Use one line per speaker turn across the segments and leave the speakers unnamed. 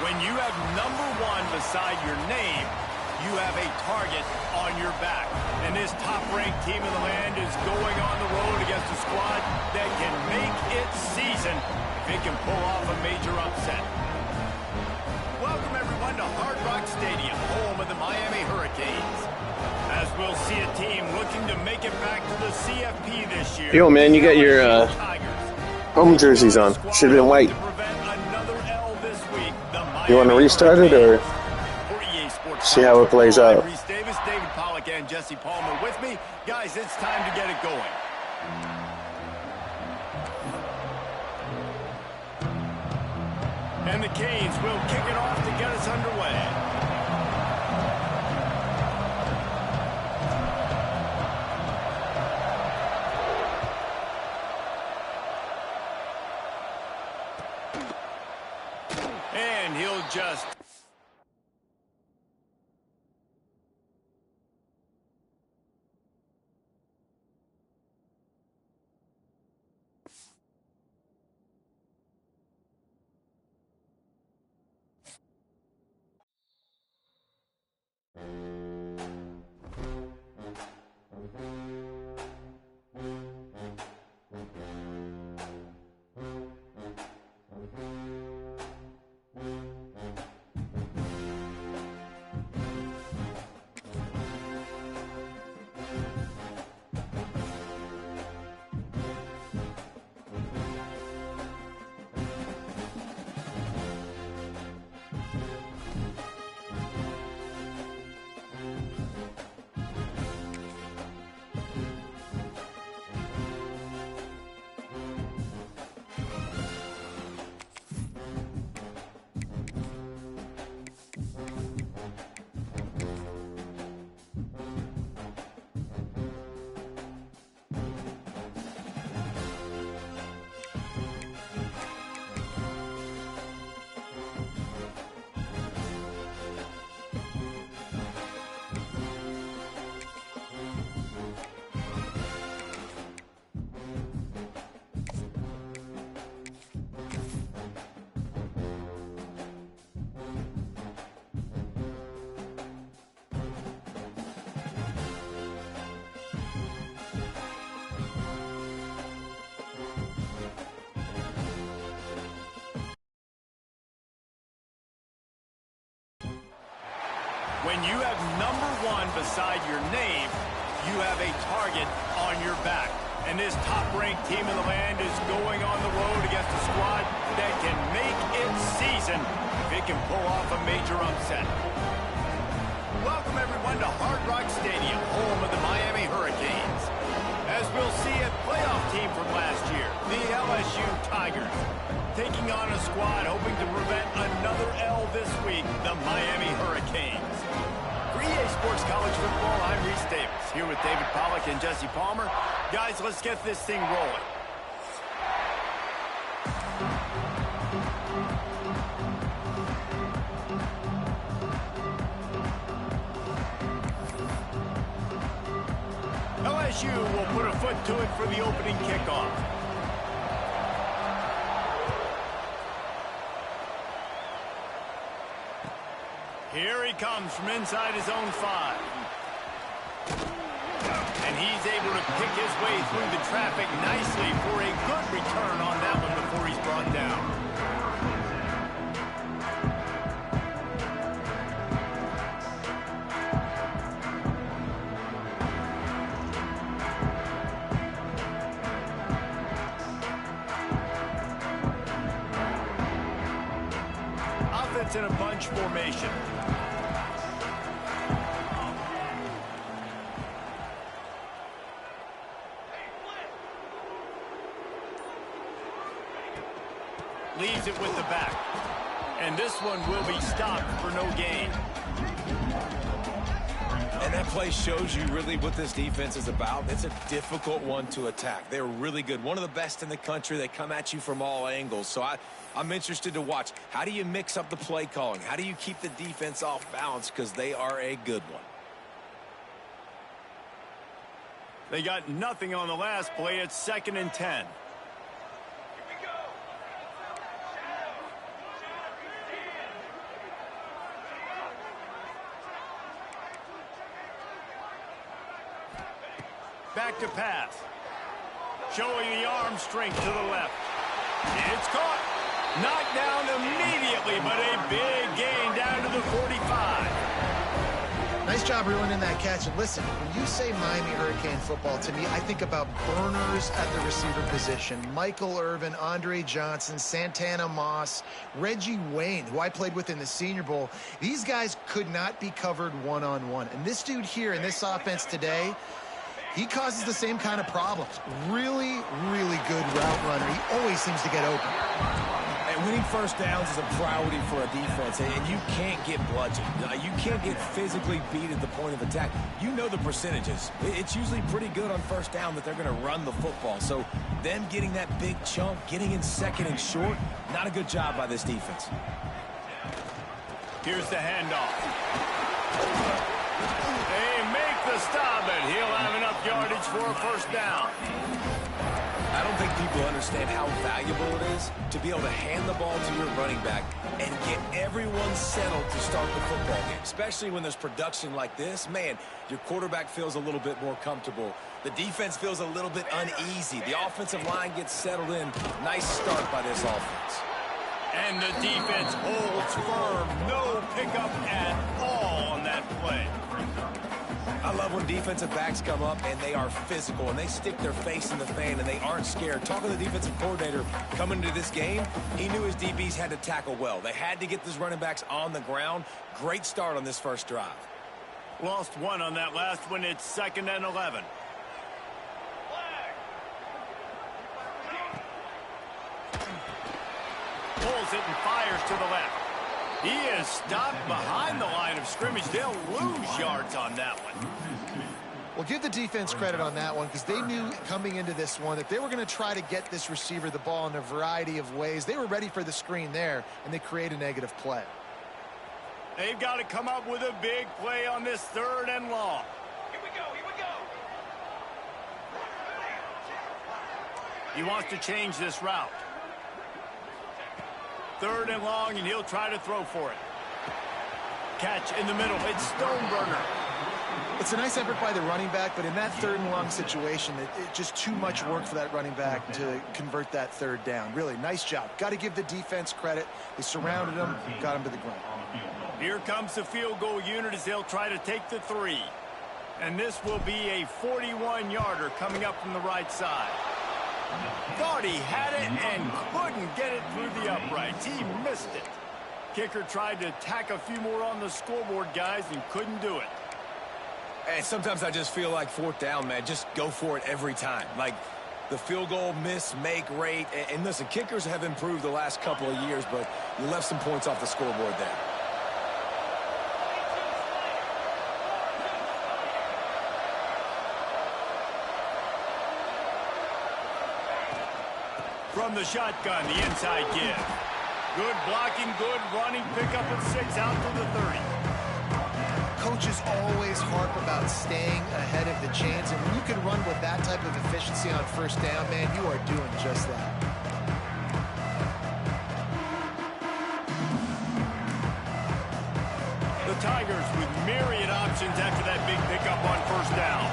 When you have #1 beside your name, you have a target on your back. And this top-ranked team in the land is going on the road against a squad that can make its season if it can pull off a major upset. Welcome, everyone, to Hard Rock Stadium, home of the Miami Hurricanes. As we'll see a team looking to make it back to the CFP this year.
Yo, man, you got your home jerseys on. Should have been white. You want to restart it or see how it plays out?
Reese Davis, David Pollack, and Jesse Palmer with me. Guys, it's time to get it going. And the Canes will kick it off to get us underway. And he'll just... When you have number 1 beside your name, you have a target on your back. And this top-ranked team in the land is going on the road against a squad that can make its season if it can pull off a major upset. Welcome, everyone, to Hard Rock Stadium, home of the Miami Hurricanes. As we'll see, a playoff team from last year, the LSU Tigers, taking on a squad hoping to prevent another L this week, the Miami Hurricanes. For EA Sports College Football, I'm Reese Davis, here with David Pollack and Jesse Palmer. Guys, let's get this thing rolling. LSU will put a foot to it for the opening kickoff. Here he comes from inside his own 5. And he's able to pick his way through the traffic nicely for a good return on that one before he's brought down. Offense in a bunch formation. Leaves it with the back. And this one will be stopped for no gain.
And that play shows you really what this defense is about. It's a difficult one to attack. They're really good. One of the best in the country. They come at you from all angles. So I'm interested to watch. How do you mix up the play calling? How do you keep the defense off balance? Because they are a good one.
They got nothing on the last play. It's 2nd and 10. Back to pass. Showing the arm strength to the left. It's caught. Knocked down immediately, but a big gain down to the 45.
Nice job reeling in that catch. And listen, when you say Miami Hurricane football, to me, I think about burners at the receiver position. Michael Irvin, Andre Johnson, Santana Moss, Reggie Wayne, who I played with in the Senior Bowl. These guys could not be covered one-on-one. And this dude here in this offense today, he causes the same kind of problems. Really, really good route runner. He always seems to get open.
And winning first downs is a priority for a defense, and you can't get bludgeoned. You can't get physically beat at the point of attack. You know the percentages. It's usually pretty good on first down that they're going to run the football. So them getting that big chunk, getting in 2nd and short, not a good job by this defense.
Here's the handoff. They make the stop, and he'll have enough yardage for a first down.
I don't think people understand how valuable it is to be able to hand the ball to your running back and get everyone settled to start the football game, especially when there's production like this. Man, your quarterback feels a little bit more comfortable. The defense feels a little bit uneasy. The offensive line gets settled in. Nice start by this offense.
And the defense holds firm. No pickup at all on that play.
I love when defensive backs come up and they are physical and they stick their face in the fan and they aren't scared. Talking to the defensive coordinator coming into this game, he knew his DBs had to tackle well. They had to get those running backs on the ground. Great start on this first drive.
Lost one on that last one. It's 2nd and 11. Pulls it and fires to the left. He is stopped behind the line of scrimmage. They'll lose yards on that one.
Well, give the defense credit on that one because they knew coming into this one that they were going to try to get this receiver the ball in a variety of ways. They were ready for the screen there, and they create a negative play.
They've got to come up with a big play on this 3rd and long.
Here we go, here we go.
He wants to change this route. 3rd and long, and he'll try to throw for it. Catch in the middle. It's Stoneburner.
It's a nice effort by the running back, but in that 3rd and long situation, it's just too much work for that running back to convert that 3rd down. Really, nice job. Got to give the defense credit. They surrounded him, got him to the ground.
Here comes the field goal unit as they'll try to take the 3. And this will be a 41-yarder coming up from the right side. Thought he had it and couldn't get it through the uprights. He missed it. Kicker tried to tack a few more on the scoreboard, guys, and couldn't do it.
And sometimes I just feel like 4th down, man. Just go for it every time. Like the field goal miss-make rate. And listen, kickers have improved the last couple of years, but you left some points off the scoreboard there.
From the shotgun, the inside give. Good blocking, good running, pickup at 6 out to the 30.
Coaches always harp about staying ahead of the chains, and when you can run with that type of efficiency on 1st down, man, you are doing just that.
The Tigers with myriad options after that big pickup on 1st down.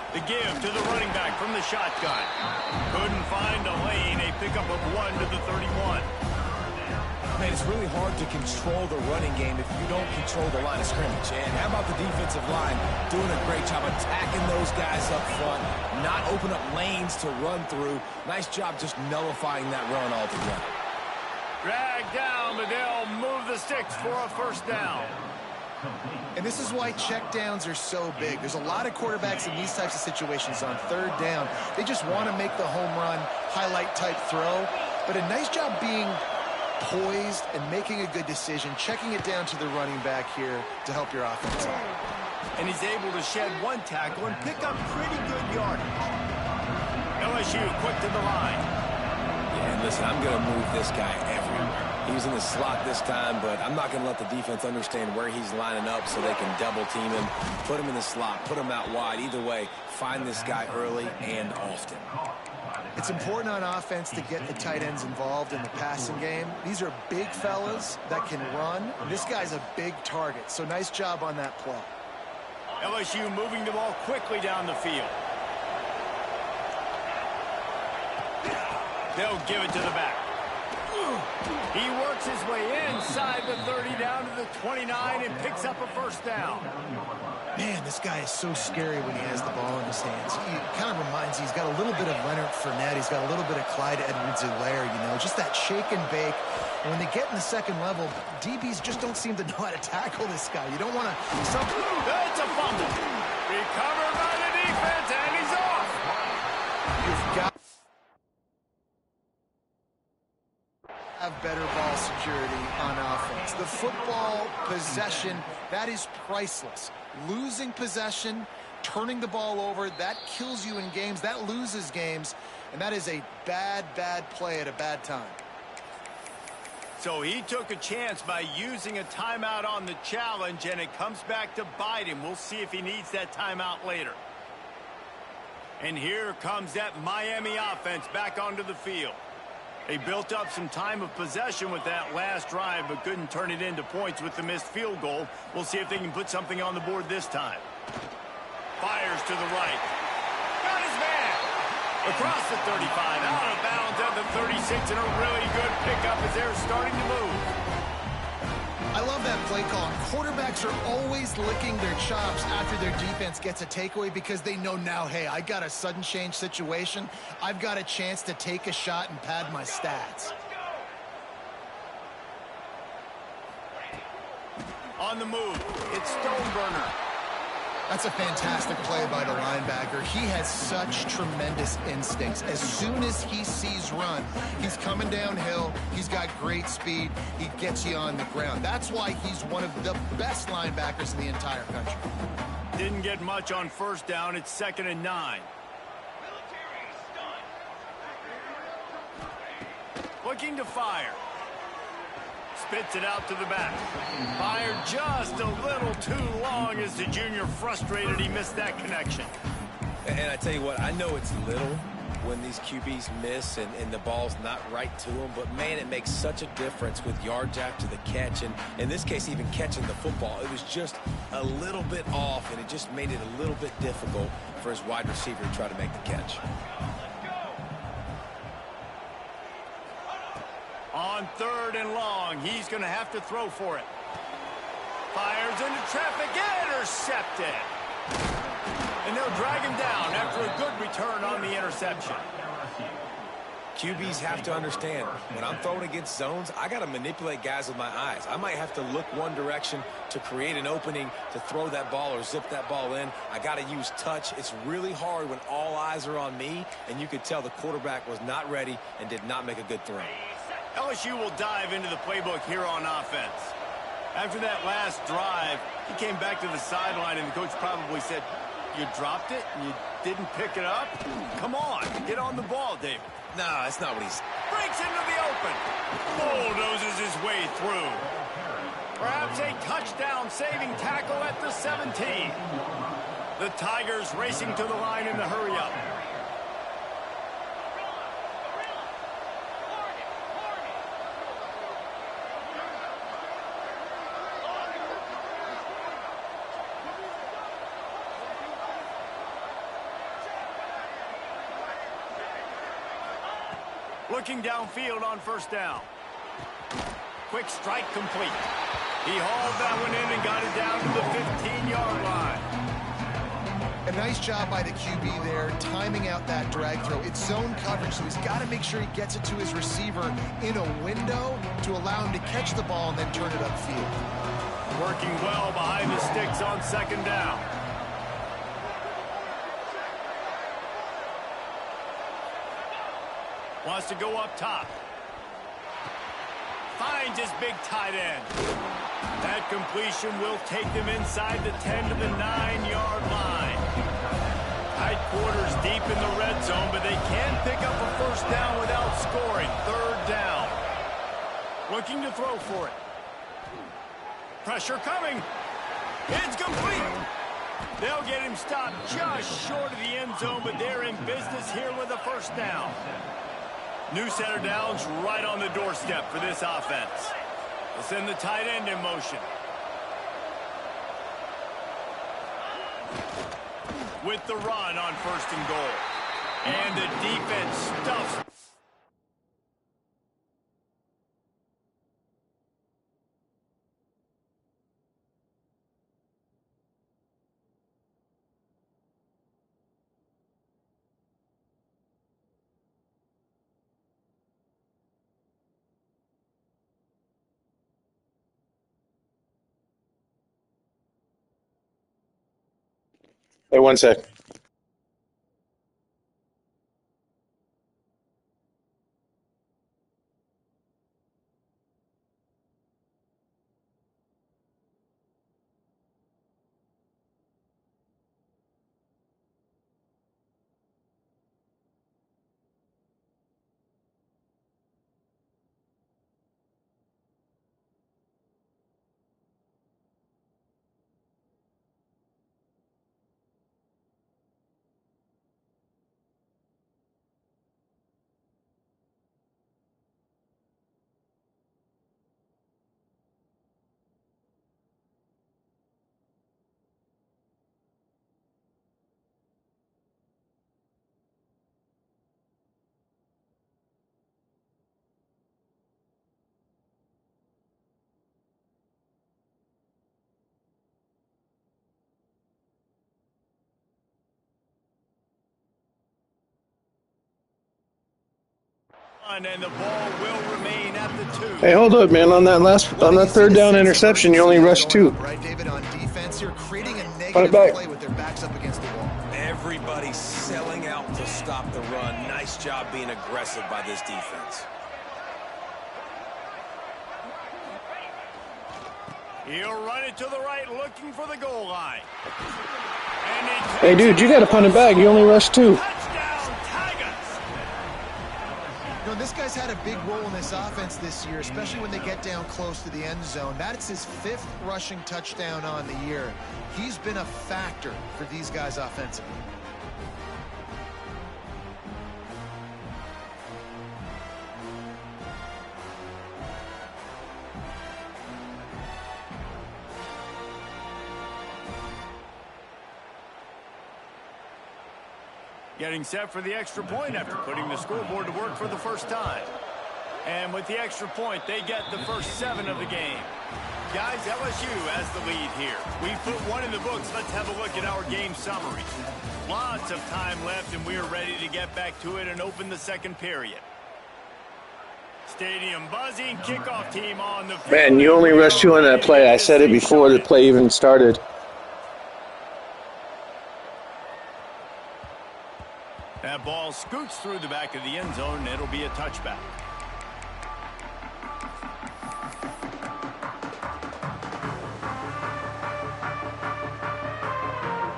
The give to the running back from the shotgun. Couldn't find a lane. A pickup of 1 to the 31.
Man, it's really hard to control the running game if you don't control the line of scrimmage. And how about the defensive line doing a great job attacking those guys up front, not open up lanes to run through. Nice job just nullifying that run altogether.
Drag down, but they'll move the sticks for a 1st down.
And this is why checkdowns are so big. There's a lot of quarterbacks in these types of situations on 3rd down. They just want to make the home run, highlight-type throw. But a nice job being poised and making a good decision, checking it down to the running back here to help your offense out.
And he's able to shed 1 tackle and pick up pretty good yardage. LSU quick to the line.
Yeah, and listen, I'm going to move this guy everywhere. He's in the slot this time, but I'm not going to let the defense understand where he's lining up so they can double team him, put him in the slot, put him out wide. Either way, find this guy early and often.
It's important on offense to get the tight ends involved in the passing game. These are big fellas that can run. This guy's a big target, so nice job on that play.
LSU moving the ball quickly down the field. They'll give it to the back. He works his way inside the 30 down to the 29 and picks up a 1st down.
Man, this guy is so scary when he has the ball in his hands. He kind of reminds, he's got a little bit of Leonard Fournette. He's got a little bit of Clyde Edwards-Helaire, you know, just that shake and bake. And when they get in the 2nd level, DBs just don't seem to know how to tackle this guy. You don't want to...
It's a fumble. Recovered by the defense, and he's off.
You've got have better ball security on offense. The football possession, that is priceless. Losing possession, turning the ball over, that kills you in games, that loses games, and that is a bad, bad play at a bad time.
So he took a chance by using a timeout on the challenge, and it comes back to bite him. We'll see if he needs that timeout later. And here comes that Miami offense back onto the field. They built up some time of possession with that last drive, but couldn't turn it into points with the missed field goal. We'll see if they can put something on the board this time. Fires to the right. Got his man. Across the 35, out of bounds at the 36, and a really good pickup as they're starting to move.
I love that play call. Quarterbacks are always licking their chops after their defense gets a takeaway because they know now, hey, I got a sudden change situation. I've got a chance to take a shot and pad my stats.
On the move, it's Stoneburner.
That's a fantastic play by the linebacker. He has such tremendous instincts. As soon as he sees run, he's coming downhill. He's got great speed. He gets you on the ground. That's why he's one of the best linebackers in the entire country.
Didn't get much on 1st down. It's 2nd and 9. Looking to fire. Spits it out to the back. Fired just a little too long as the junior frustrated he missed that connection.
And I tell you what, I know it's little, when these QBs miss and the ball's not right to them. But, man, it makes such a difference with yards after the catch. And in this case, even catching the football, it was just a little bit off, and it just made it a little bit difficult for his wide receiver to try to make the catch.
On 3rd and long, he's going to have to throw for it. Fires into traffic, intercepted. And they'll drag him down after a good return on the interception.
QBs have to understand, when I'm throwing against zones, I got to manipulate guys with my eyes. I might have to look one direction to create an opening to throw that ball or zip that ball in. I got to use touch. It's really hard when all eyes are on me, and you could tell the quarterback was not ready and did not make a good throw.
LSU will dive into the playbook here on offense. After that last drive, he came back to the sideline, and the coach probably said, "You dropped it and you didn't pick it up? Come on, get on the ball, David."
No, that's not what he's...
Breaks into the open. Bulldozes his way through. Perhaps a touchdown-saving tackle at the 17. The Tigers racing to the line in the hurry-up. Looking downfield on 1st down. Quick strike complete. He hauled that one in and got it down to the 15-yard line.
A nice job by the QB there, timing out that drag throw. It's zone coverage, so he's got to make sure he gets it to his receiver in a window to allow him to catch the ball and then turn it upfield.
Working well behind the sticks on 2nd down. Wants to go up top. Finds his big tight end. That completion will take them inside the 10 to the 9-yard line. Tight quarters deep in the red zone, but they can pick up a 1st down without scoring. 3rd down. Looking to throw for it. Pressure coming. It's complete. They'll get him stopped just short of the end zone, but they're in business here with a 1st down. New set of downs right on the doorstep for this offense. They'll send the tight end in motion. With the run on 1st and goal. And the defense stuffs.
Hey, one sec.
And the ball will remain at the 2.
Hey, hold up, man. On that 3rd down interception, you only rushed 2.
Right, David, on defense, you're creating a
Run it
negative
back.
play with their backs up against the wall.
Everybody's selling out to stop the run. Nice job being aggressive by this defense.
He'll run it to the right, looking for the goal line.
Hey, dude, you got to punt it back. You only rushed 2.
Touchdown, Tigers!
You know, this guy's had a big role in this offense this year, especially when they get down close to the end zone. That's his 5th rushing touchdown on the year. He's been a factor for these guys offensively.
Getting set for the extra point after putting the scoreboard to work for the first time. And with the extra point, they get the first 7 of the game. Guys, LSU has the lead here. We put one in the books. Let's have a look at our game summary. Lots of time left, and we are ready to get back to it and open the second period. Stadium buzzing, kickoff team on the field.
Man, you only rushed 2 on that play. I said it before the play even started.
That ball scoots through the back of the end zone, and it'll be a touchback.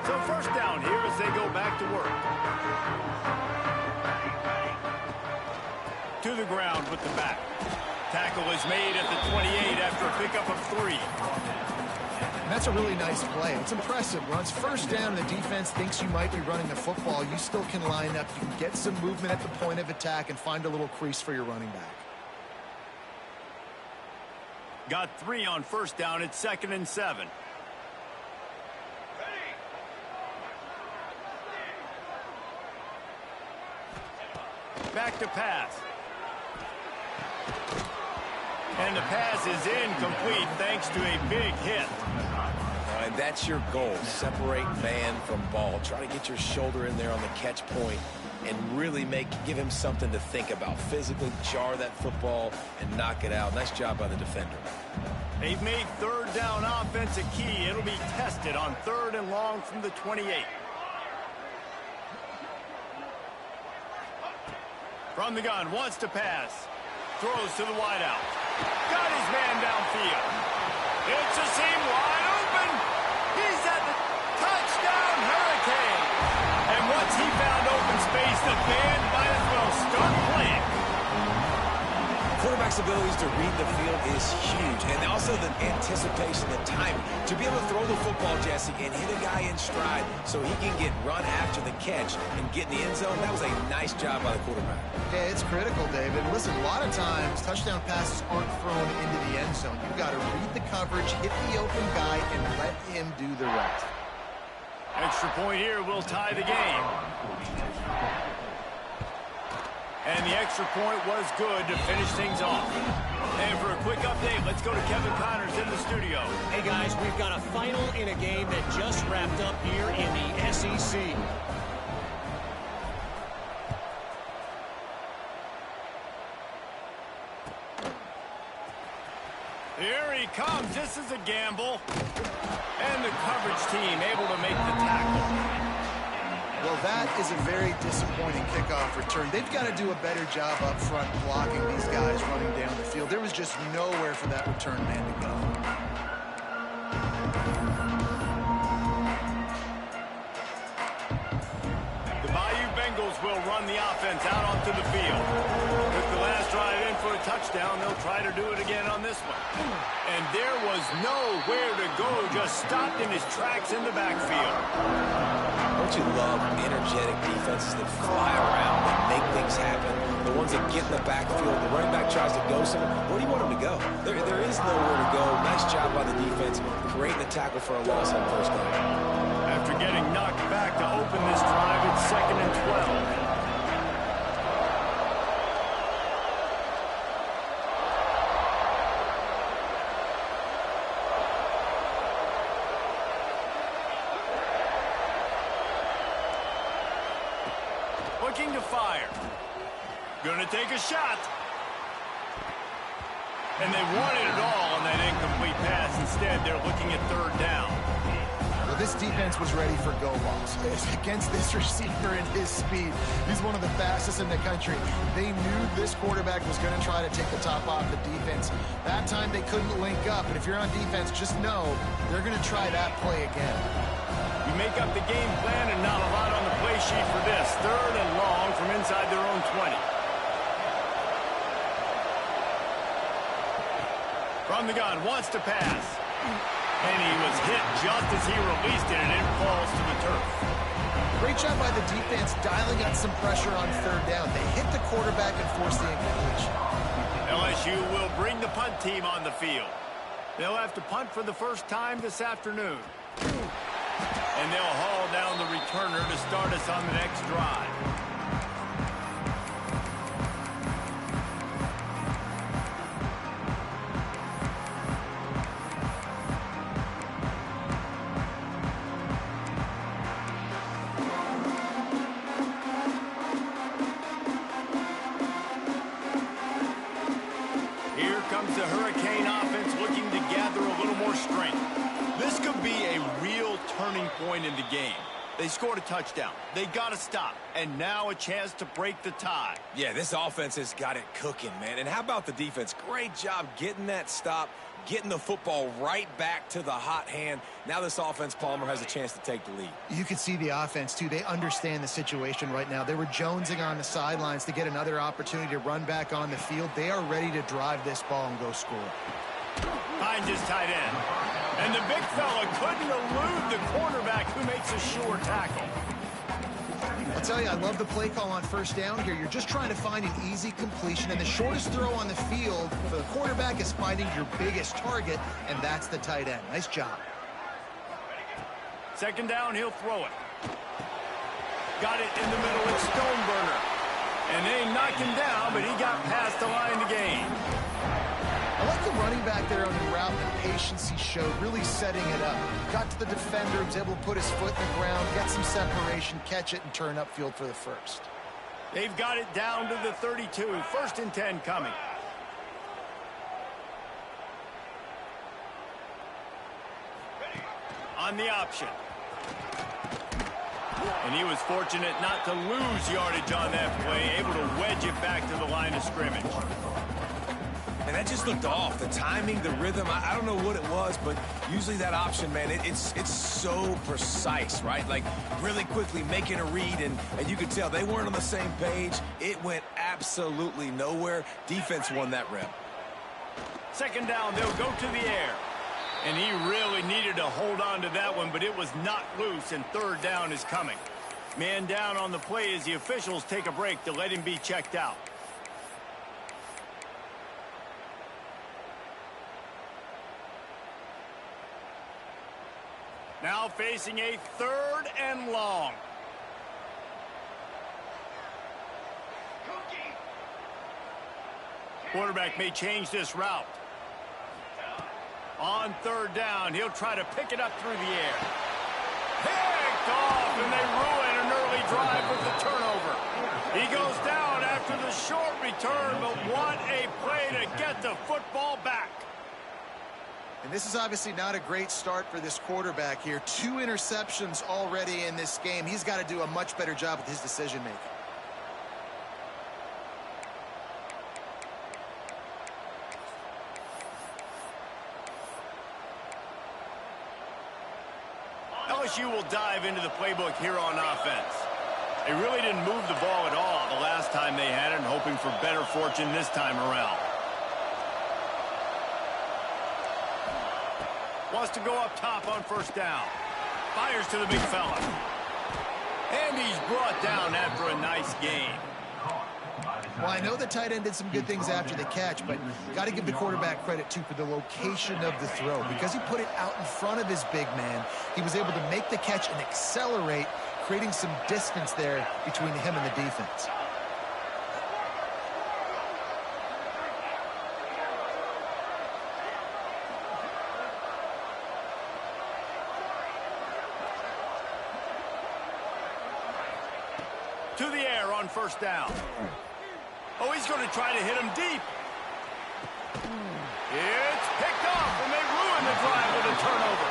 So first down here as they go back to work. To the ground with the back. Tackle is made at the 28 after a pickup of 3.
And that's a really nice play. It's impressive. When it's first down and the defense thinks you might be running the football, you still can line up. You can get some movement at the point of attack and find a little crease for your running back.
Got 3 on first down. It's 2nd and 7. Back to pass. And the pass is incomplete thanks to a big hit.
And that's your goal. Separate man from ball. Try to get your shoulder in there on the catch point and really give him something to think about. Physically jar that football and knock it out. Nice job by the defender.
They've made third down offense a key. It'll be tested on 3rd and long from the 28. From the gun, wants to pass. Throws to the wideout. Got his man downfield. It's a seam wide open. He's at the touchdown Hurricane. And once he found open space, the band might as well start playing.
Quarterback's abilities to read the field is huge. And also the anticipation, the timing. To be able to throw the football, Jesse, and hit a guy in stride so he can get run after the catch and get in the end zone, that was a nice job by the quarterback.
Yeah, it's critical, David. Listen, a lot of times touchdown passes aren't thrown into the end zone. You've got to read the coverage, hit the open guy, and let him do the rest.
Extra point here will tie the game. And the extra point was good to finish things off. And for a quick update, let's go to Kevin Connors in the studio.
Hey, guys, we've got a final in a game that just wrapped up here in the SEC.
Here he comes. This is a gamble. And the coverage team able to make the tackle.
Well, that is a very disappointing kickoff return. They've got to do a better job up front blocking these guys running down the field. There was just nowhere for that return man to go.
The Bayou Bengals will run the offense out onto the field. Took the last drive in for a touchdown. They'll try to do it again on this one. And there was nowhere to go, just stopped in his tracks in the backfield.
Don't you love energetic defenses that fly around, that make things happen? The ones that get in the backfield, the running back tries to go somewhere. Where do you want him to go? There is nowhere to go. Nice job by the defense, creating the tackle for a loss on first down.
After getting knocked back to open this drive, it's 2nd and 12. Looking to fire. Gonna take a shot. And they wanted it all on that incomplete pass. Instead, they're looking at 3rd down.
Well, this defense was ready for go balls. Against this receiver and his speed, he's one of the fastest in the country. They knew this quarterback was going to try to take the top off the defense. That time they couldn't link up. And if you're on defense, just know they're going to try that play again.
You make up the game plan and not a lot on the play sheet for this. 3rd and long from inside their own 20. From the gun, wants to pass. And he was hit just as he released it, and it falls to the turf.
Great job by the defense dialing up some pressure on 3rd down. They hit the quarterback and forced the incompletion.
LSU will bring the punt team on the field. They'll have to punt for the first time this afternoon. And they'll haul down the returner to start us on the next drive. Here comes the Hurricane offense looking to gather a little more strength. This could be a real turning point in the game. They scored a touchdown. They got to stop. And now a chance to break the tie.
Yeah, this offense has got it cooking, man. And how about the defense? Great job getting that stop, getting the football right back to the hot hand. Now this offense, Palmer, has a chance to take the lead.
You can see the offense, too. They understand the situation right now. They were jonesing on the sidelines to get another opportunity to run back on the field. They are ready to drive this ball and go score.
Finds his tight end. And the big fella couldn't elude the cornerback who makes a sure tackle.
I'll tell you, I love the play call on first down here. You're just trying to find an easy completion, and the shortest throw on the field for the quarterback is finding your biggest target, and that's the tight end. Nice job.
Second down, he'll throw it. Got it in the middle with Stoneburner. And they knocked him down, but he got past the line to gain.
I like the running back there on the route, the patience he showed, really setting it up. Got to the defender, was able to put his foot in the ground, get some separation, catch it, and turn upfield for the first.
They've got it down to the 32. 1st and 10 coming. On the option. And he was fortunate not to lose yardage on that play, able to wedge it back to the line of scrimmage.
And that just looked off. The timing, the rhythm, I don't know what it was, but usually that option, man, it's so precise, right? Like really quickly making a read, and you could tell they weren't on the same page. It went absolutely nowhere. Defense won that rep.
Second down, they'll go to the air. And he really needed to hold on to that one, but it was not loose, and third down is coming. Man down on the play as the officials take a break to let him be checked out. Now facing a 3rd and long. Quarterback may change this route. On 3rd down, he'll try to pick it up through the air. Picked off, and they ruin an early drive with the turnover. He goes down after the short return, but what a play to get the football back.
And this is obviously not a great start for this quarterback here. 2 interceptions already in this game. He's got to do a much better job with his decision-making.
LSU will dive into the playbook here on offense. They really didn't move the ball at all the last time they had it, and hoping for better fortune this time around. Wants to go up top on 1st down. Fires to the big fella. And he's brought down after a nice gain.
Well, I know the tight end did some good things after the catch, but got to give the quarterback credit, too, for the location of the throw. Because he put it out in front of his big man, he was able to make the catch and accelerate, creating some distance there between him and the defense.
To the air on 1st down. Oh, he's going to try to hit him deep. It's picked off, and they ruin the drive with a turnover.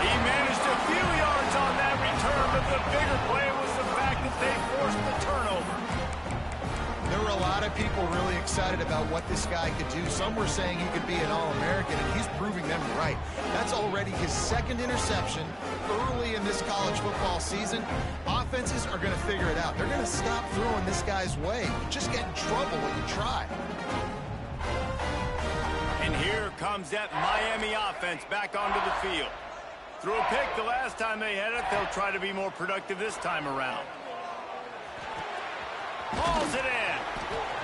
He managed a few yards on that return, but the bigger play was the fact that they forced the turnover.
There were a lot of people really excited about what this guy could do. Some were saying he could be an All-American, and he's proving them right. That's already his 2nd interception early in this college football season. Offenses are going to figure it out. They're going to stop throwing this guy's way. You just get in trouble when you try.
And here comes that Miami offense back onto the field. Threw a pick the last time they had it. They'll try to be more productive this time around. Hauls it in.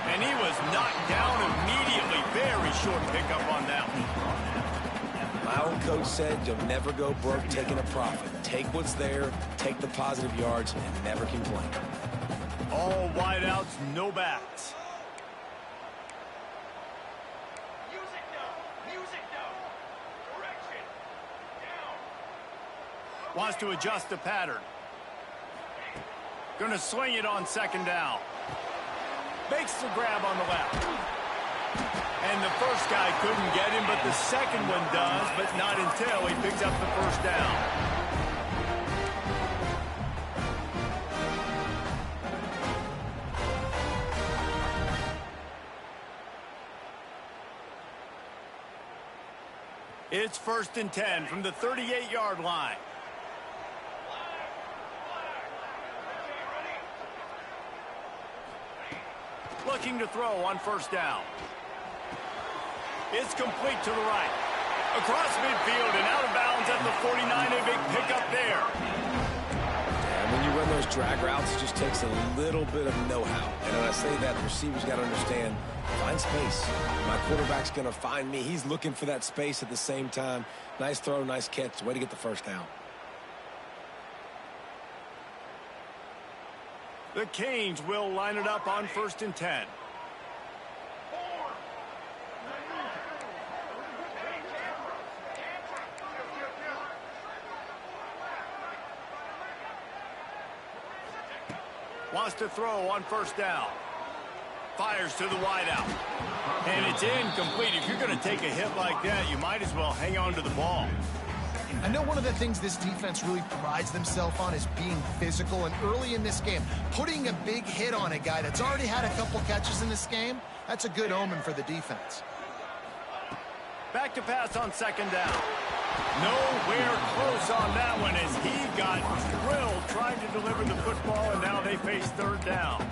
And he was knocked down immediately. Very short pickup on that one.
My old coach said you'll never go broke taking a profit. take what's there, take the positive yards, and never complain.
All wideouts, no backs. Wants to adjust the pattern. Going to swing it on second down. Makes the grab on the left. And the first guy couldn't get him, but the second one does, but not until he picks up the first down. It's 1st and 10 from the 38-yard line. Looking to throw on first down. It's complete to the right. Across midfield and out of bounds at the 49. A big pickup there.
And when you run those drag routes, it just takes a little bit of know-how. And when I say that, the receiver's got to understand, find space. My quarterback's going to find me. He's looking for that space at the same time. Nice throw, nice catch. Way to get the first down.
The Canes will line it up on 1st and 10. Wants to throw on first down. Fires to the wideout. And it's incomplete. If you're going to take a hit like that, you might as well hang on to the ball.
I know one of the things this defense really prides themselves on is being physical, and early in this game, putting a big hit on a guy that's already had a couple catches in this game, that's a good omen for the defense.
Back to pass on second down. Nowhere close on that one as he got drilled trying to deliver the football, and now they face third down.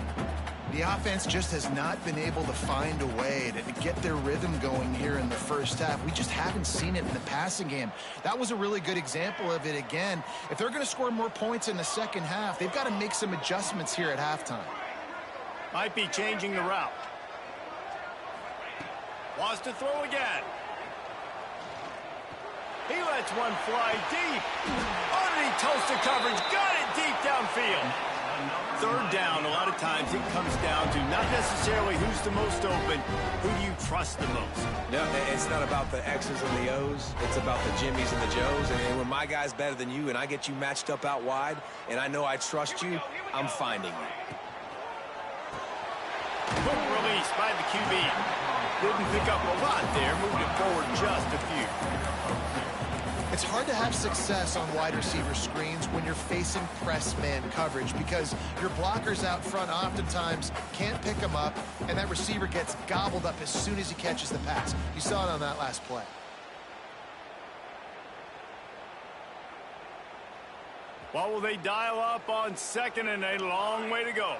The offense just has not been able to find a way to get their rhythm going here in the first half. We just haven't seen it in the passing game. That was a really good example of it again. If they're going to score more points in the second half, they've got to make some adjustments here at halftime.
Might be changing the route. Wants to throw again. He lets one fly deep. Underneath toasted coverage. Got it deep downfield. Third down, a lot of times it comes down to not necessarily who's the most open, who do you trust the most?
No, it's not about the X's and the O's. It's about the Jimmys and the Joes. And when my guy's better than you and I get you matched up out wide and I know I trust you, I'm finding you.
Quick release by the QB. Didn't pick up a lot there, moved it forward just a few.
It's hard to have success on wide receiver screens when you're facing press man coverage because your blockers out front oftentimes can't pick them up, and that receiver gets gobbled up as soon as he catches the pass. You saw it on that last play.
What will they dial up on second and a long way to go?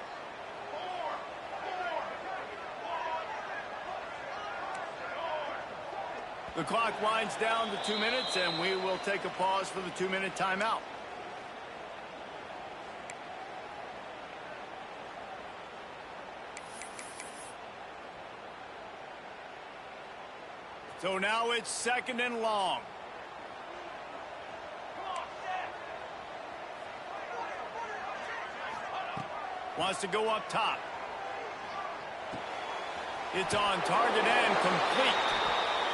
The clock winds down to 2 minutes, and we will take a pause for the 2-minute timeout. So now it's second and long. Wants to go up top. It's on target and complete.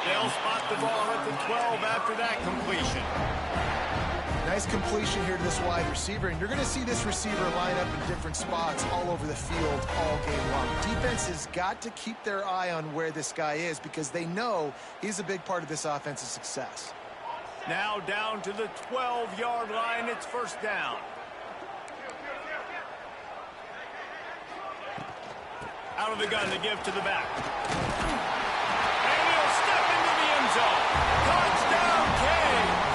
They'll spot the ball at the 12 after that completion.
Nice completion here to this wide receiver, and you're going to see this receiver line up in different spots all over the field all game long. Defense has got to keep their eye on where this guy is because they know he's a big part of this offense's success.
Now down to the 12-yard line. It's first down. Out of the gun to give to the back. Touchdown, Canes!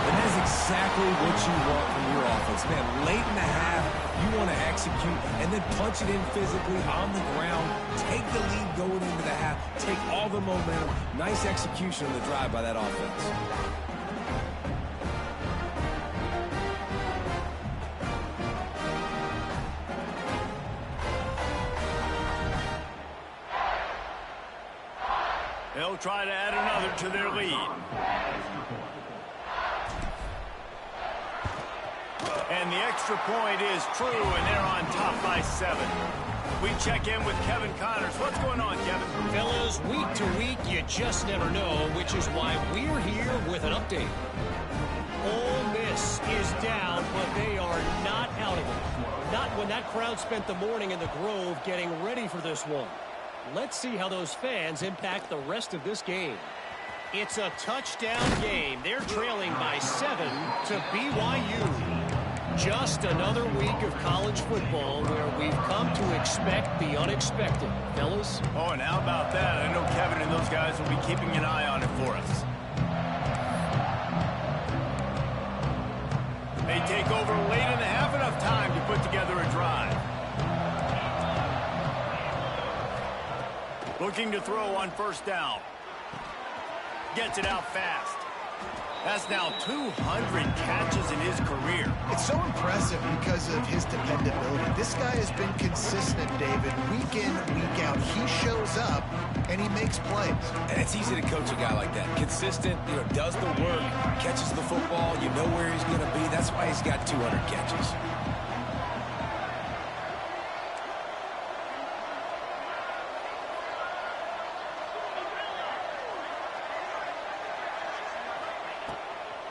And that's exactly what you want from your offense. Man, late in the half, you want to execute and then punch it in physically on the ground. Take the lead going into the half. Take all the momentum. Nice execution on the drive by that offense.
They'll try to add another to their lead. And the extra point is true, and they're on top by 7. We check in with Kevin Connors. What's going on, Kevin?
Fellas, week to week, you just never know, which is why we're here with an update. Ole Miss is down, but they are not out of it. Not when that crowd spent the morning in the Grove getting ready for this one. Let's see how those fans impact the rest of this game. It's a touchdown game. They're trailing by 7 to BYU. Just another week of college football where we've come to expect the unexpected, fellas.
Oh, and how about that? I know Kevin and those guys will be keeping an eye on it for us. They take over late in the half, enough time to put together a drive. Looking to throw on first down. Gets it out fast. That's now 200 catches in his career.
It's so impressive because of his dependability. This guy has been consistent, David, week in, week out. He shows up, and he makes plays.
And it's easy to coach a guy like that. Consistent, does the work, catches the football, you know where he's going to be. That's why he's got 200 catches.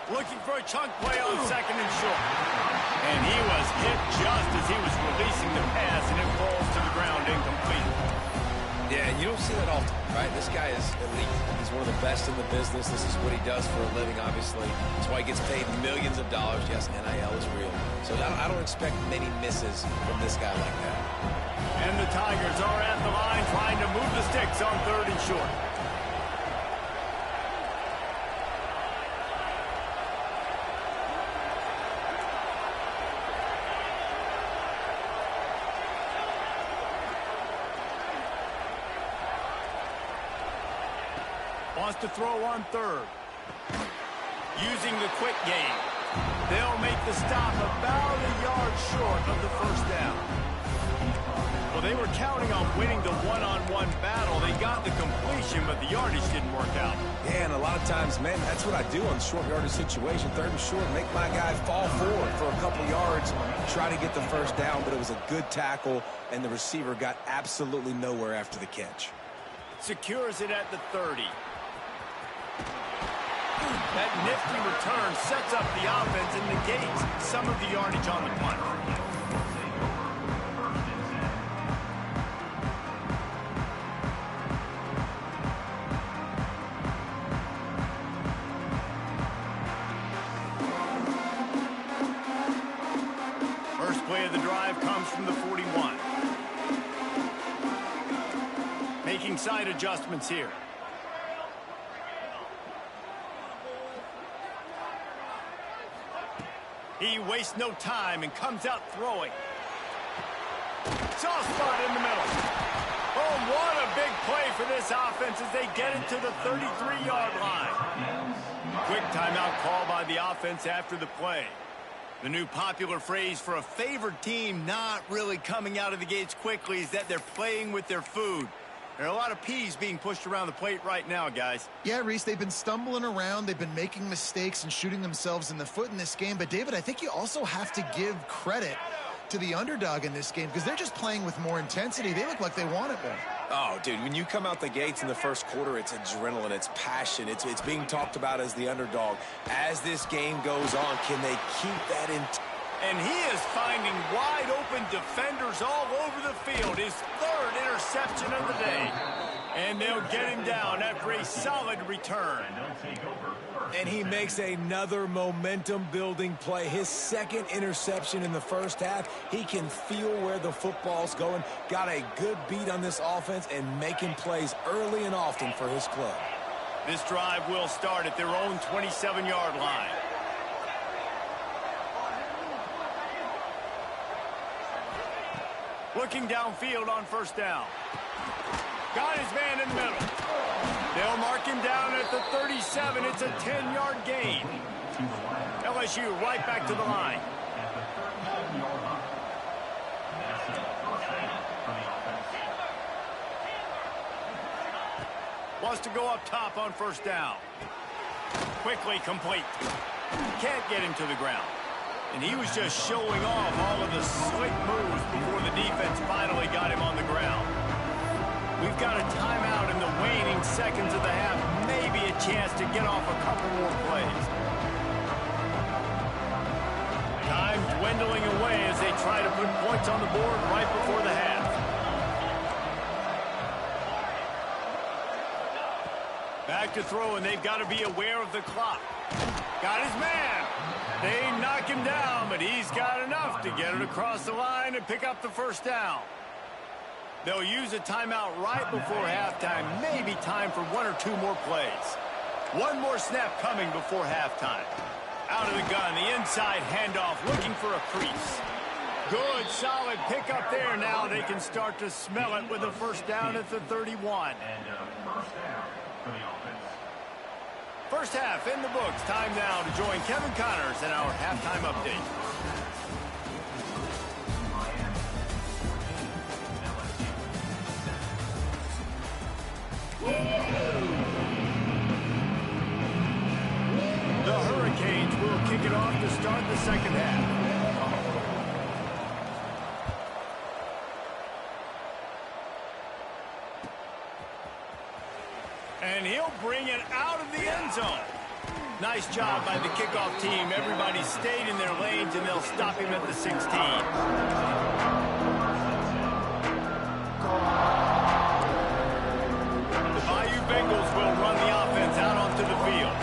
Looking for a chunk play on second and short. And he was hit just as he was releasing the pass, and it falls to the ground incomplete.
Yeah, and you don't see that often, right? This guy is elite. He's one of the best in the business. This is what he does for a living, obviously. That's why he gets paid millions of dollars. Yes, NIL is real. So I don't expect many misses from this guy like that.
And the Tigers are at the line trying to move the sticks on third and short. Wants to throw on third. Using the quick game. They'll make the stop about a yard short of the first down. Well, they were counting on winning the one-on-one battle. They got the completion, but the yardage didn't work out.
Yeah, and a lot of times, man, that's what I do on short yardage situation. Third and short, make my guy fall forward for a couple yards, try to get the first down, but it was a good tackle, and the receiver got absolutely nowhere after the catch.
Secures it at the 30. That nifty return sets up the offense and negates some of the yardage on the punt. First play of the drive comes from the 41. Making side adjustments here. He wastes no time and comes out throwing. Soft spot in the middle. Oh, what a big play for this offense as they get it to the 33-yard line. Quick timeout call by the offense after the play. The new popular phrase for a favored team not really coming out of the gates quickly is that they're playing with their food. There are a lot of peas being pushed around the plate right now, guys.
Yeah, Reese, they've been stumbling around. They've been making mistakes and shooting themselves in the foot in this game. But, David, I think you also have to give credit to the underdog in this game because they're just playing with more intensity. They look like they want it more.
Oh, dude, when you come out the gates in the first quarter, it's adrenaline, it's passion. It's being talked about as the underdog. As this game goes on, can they keep that in?
And he is finding wide-open defenders all over the field. His third interception of the day. And they'll get him down after a solid return.
And he makes another momentum-building play. His second interception in the first half. He can feel where the football's going. Got a good beat on this offense and making plays early and often for his club.
This drive will start at their own 27-yard line. Looking downfield on first down. Got his man in the middle. They'll mark him down at the 37. It's a 10-yard gain. LSU right back to the line. Wants to go up top on first down. Quickly complete. Can't get him to the ground. And he was just showing off all of the slick moves before the defense finally got him on the ground. We've got a timeout in the waning seconds of the half. Maybe a chance to get off a couple more plays. Time dwindling away as they try to put points on the board right before the half. Back to throw, and they've got to be aware of the clock. Got his man. They knock him down, but he's got enough to get it across the line and pick up the first down. They'll use a timeout right before halftime. Maybe time for one or two more plays. One more snap coming before halftime. Out of the gun, the inside handoff, looking for a crease. Good, solid pickup there. Now they can start to smell it with a first down at the 31. First half in the books. Time now to join Kevin Connors in our halftime update. The Hurricanes will kick it off to start the second half. And he'll bring it out of the end zone. Nice job by the kickoff team. Everybody stayed in their lanes, and they'll stop him at the 16. The Bayou Bengals will run the offense out onto the field.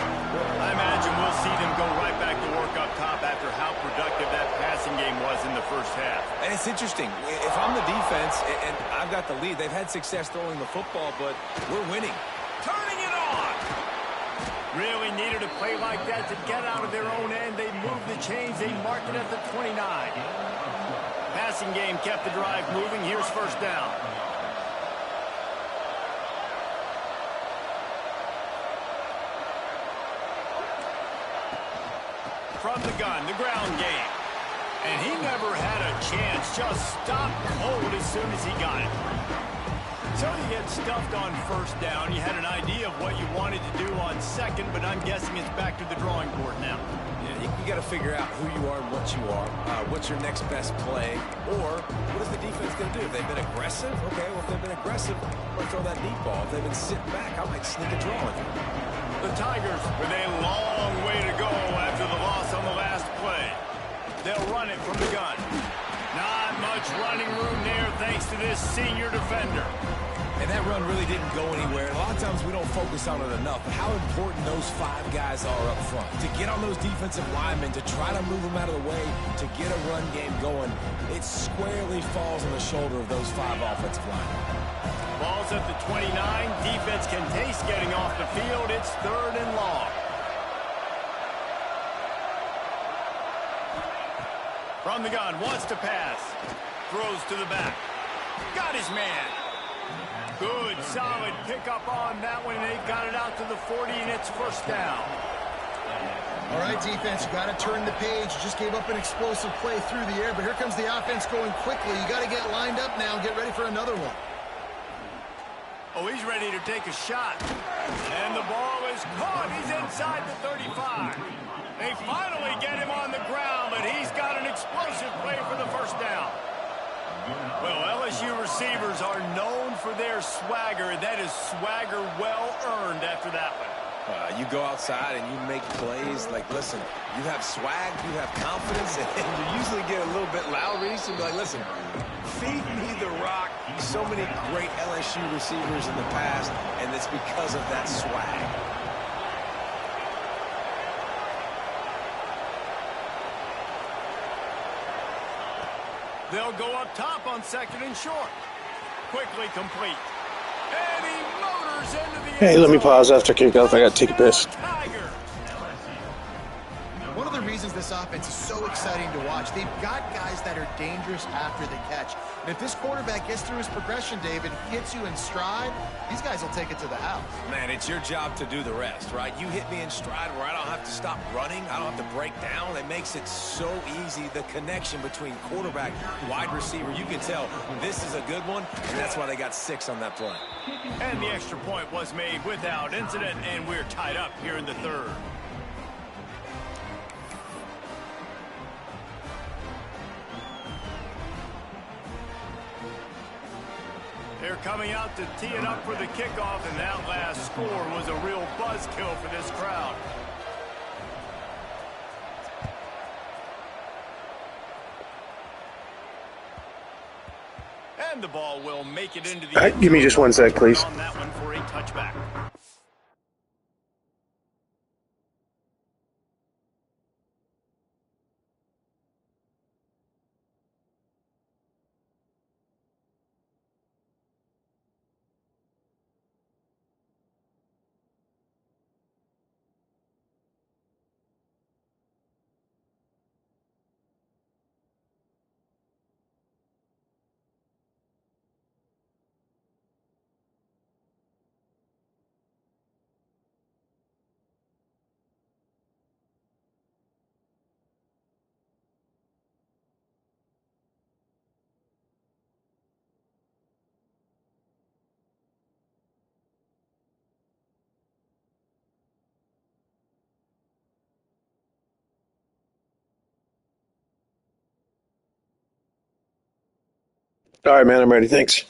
I imagine we'll see them go right back to work up top after how productive that passing game was in the first half.
And it's interesting. If I'm the defense and I've got the lead, they've had success throwing the football, but we're winning.
Turning it on. Really needed a play like that to get out of their own end. They moved the chains. They marked it at the 29. Passing game kept the drive moving. Here's first down. From the gun, the ground game. And he never had a chance. Just stopped cold as soon as he got it. So you get stuffed on first down. You had an idea of what you wanted to do on second, but I'm guessing it's back to the drawing board now.
Yeah, you got to figure out who you are and what you are. What's your next best play? Or what is the defense going to do? If they've been aggressive, okay, well, if they've been aggressive, I'm going to throw that deep ball. If they've been sitting back, I might sneak a draw in.
The Tigers with a long way to go after the loss on the last play. They'll run it from the gun. Not much running room there thanks to this senior defender.
And that run really didn't go anywhere. A lot of times we don't focus on it enough. But how important those five guys are up front. To get on those defensive linemen, to try to move them out of the way, to get a run game going, it squarely falls on the shoulder of those five offensive linemen.
Ball's at the 29. Defense can taste getting off the field. It's 3rd and long. From the gun, wants to pass. Throws to the back. Got his man. Good, solid pickup on that one. They got it out to the 40, and it's first down.
All right, defense, you got to turn the page. You just gave up an explosive play through the air, but here comes the offense going quickly. You got to get lined up now and get ready for another one.
Oh, he's ready to take a shot. And the ball is caught. He's inside the 35. They finally get him on the ground, but he's got an explosive play for the first down. Well, LSU receivers are known for their swagger, and that is swagger well earned after that one.
You go outside and you make plays. Like, listen, you have swag, you have confidence, and you usually get a little bit loud, Reese, and be like, listen, feed me the rock. So many great LSU receivers in the past, and it's because of that swag.
They'll go up top on 2nd and short. Quickly complete. And he motors into the
Hey, let me pause after kickoff. I got to take a piss.
One of the reasons this offense is so exciting to watch, they've got guys that are dangerous after the catch. And if this quarterback gets through his progression, David, hits you in stride, these guys will take it to the house.
Man, it's your job to do the rest, right? You hit me in stride where I don't have to stop running. I don't have to break down. It makes it so easy. The connection between quarterback, wide receiver, you can tell this is a good one, and that's why they got 6 on that play.
And the extra point was made without incident, and we're tied up here in the 3rd. They're coming out to tee it up for the kickoff, and that last score was a real buzzkill for this crowd. And the ball will make it into the
All right, give me just 1 sec, please.
on that one for a touchback.
All right, man, I'm ready. Thanks.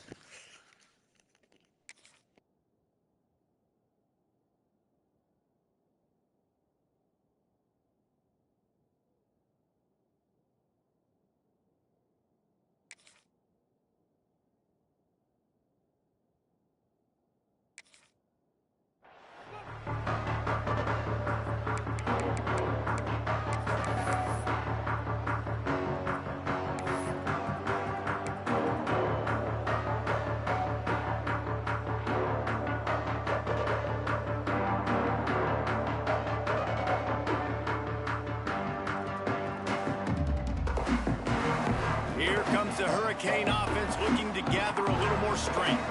Here comes the Hurricane offense looking to gather a little more strength.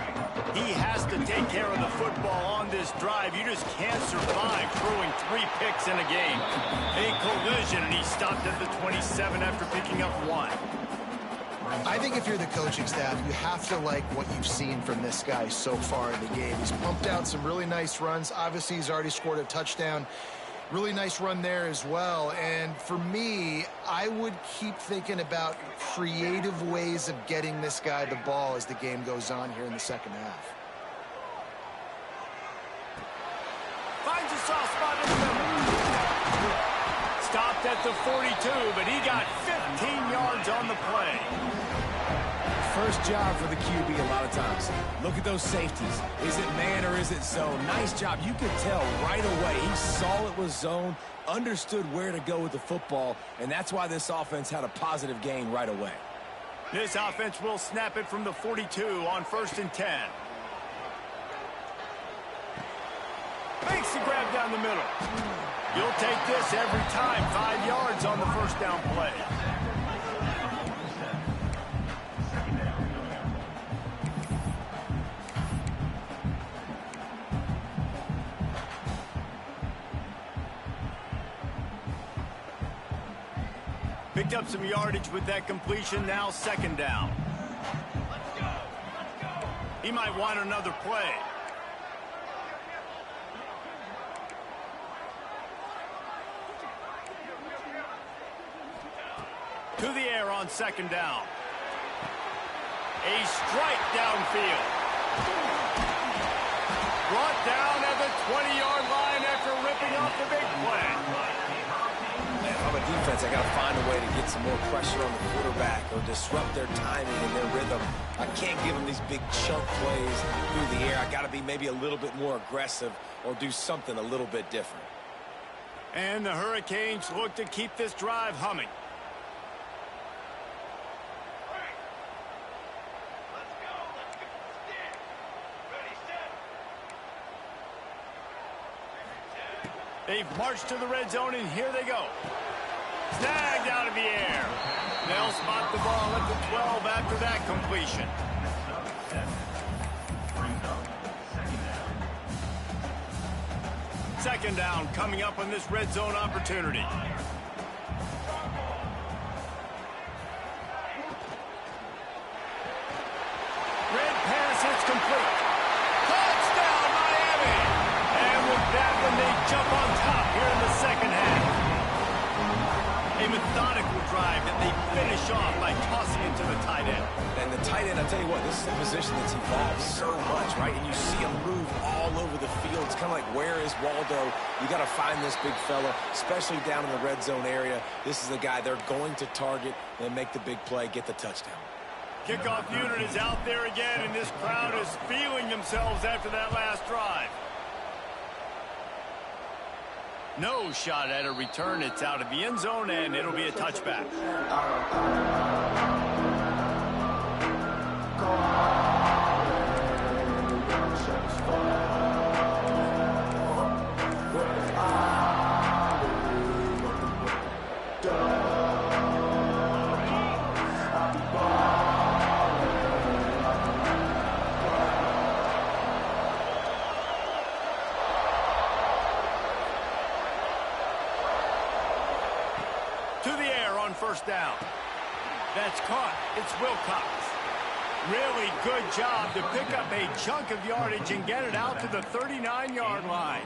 He has to take care of the football on this drive. You just can't survive throwing 3 picks in a game. A collision, and he stopped at the 27 after picking up 1.
I think if you're the coaching staff, you have to like what you've seen from this guy so far in the game. He's pumped out some really nice runs. Obviously, he's already scored a touchdown. Really nice run there as well. And for me, I would keep thinking about creative ways of getting this guy the ball as the game goes on here in the second half.
Finds a soft spot in the middle. Stopped at the 42, but he got 15 yards on the play.
First job for the QB a lot of times. Look at those safeties. Is it man or is it zone? Nice job. You could tell right away. He saw it was zone, understood where to go with the football, and that's why this offense had a positive gain right away.
This offense will snap it from the 42 on 1st and 10. Makes the grab down the middle. You'll take this every time. 5 yards on the first down play. Picked up some yardage with that completion. Now 2nd down. He might want another play. To the air on 2nd down. A strike downfield. Brought down at the 20-yard line after ripping off the big play.
If I'm a defense, I got to find a way to get some more pressure on the quarterback or disrupt their timing and their rhythm. I can't give them these big chunk plays through the air. I got to be maybe a little bit more aggressive or do something a little bit different.
And the Hurricanes look to keep this drive humming. They've marched to the red zone, and here they go. Snagged out of the air. They'll spot the ball at the 12 after that completion. Second down coming up on this red zone opportunity. Red pass hits complete. Touchdown, Miami! And with that one, they jump on top here in the second half. A methodical drive that they finish off by tossing it to the tight end.
And the tight end, I tell you what, this is a position that's evolved so much, right? And you see him move all over the field. It's kind of like, where is Waldo? You got to find this big fella, especially down in the red zone area. This is the guy they're going to target and make the big play, get the touchdown.
Kickoff unit is out there again, and this crowd is feeling themselves after that last drive. No shot at a return. It's out of the end zone, and it'll be a touchback. To the air on first down. That's caught. It's Wilcox. Really good job to pick up a chunk of yardage and get it out to the 39-yard line.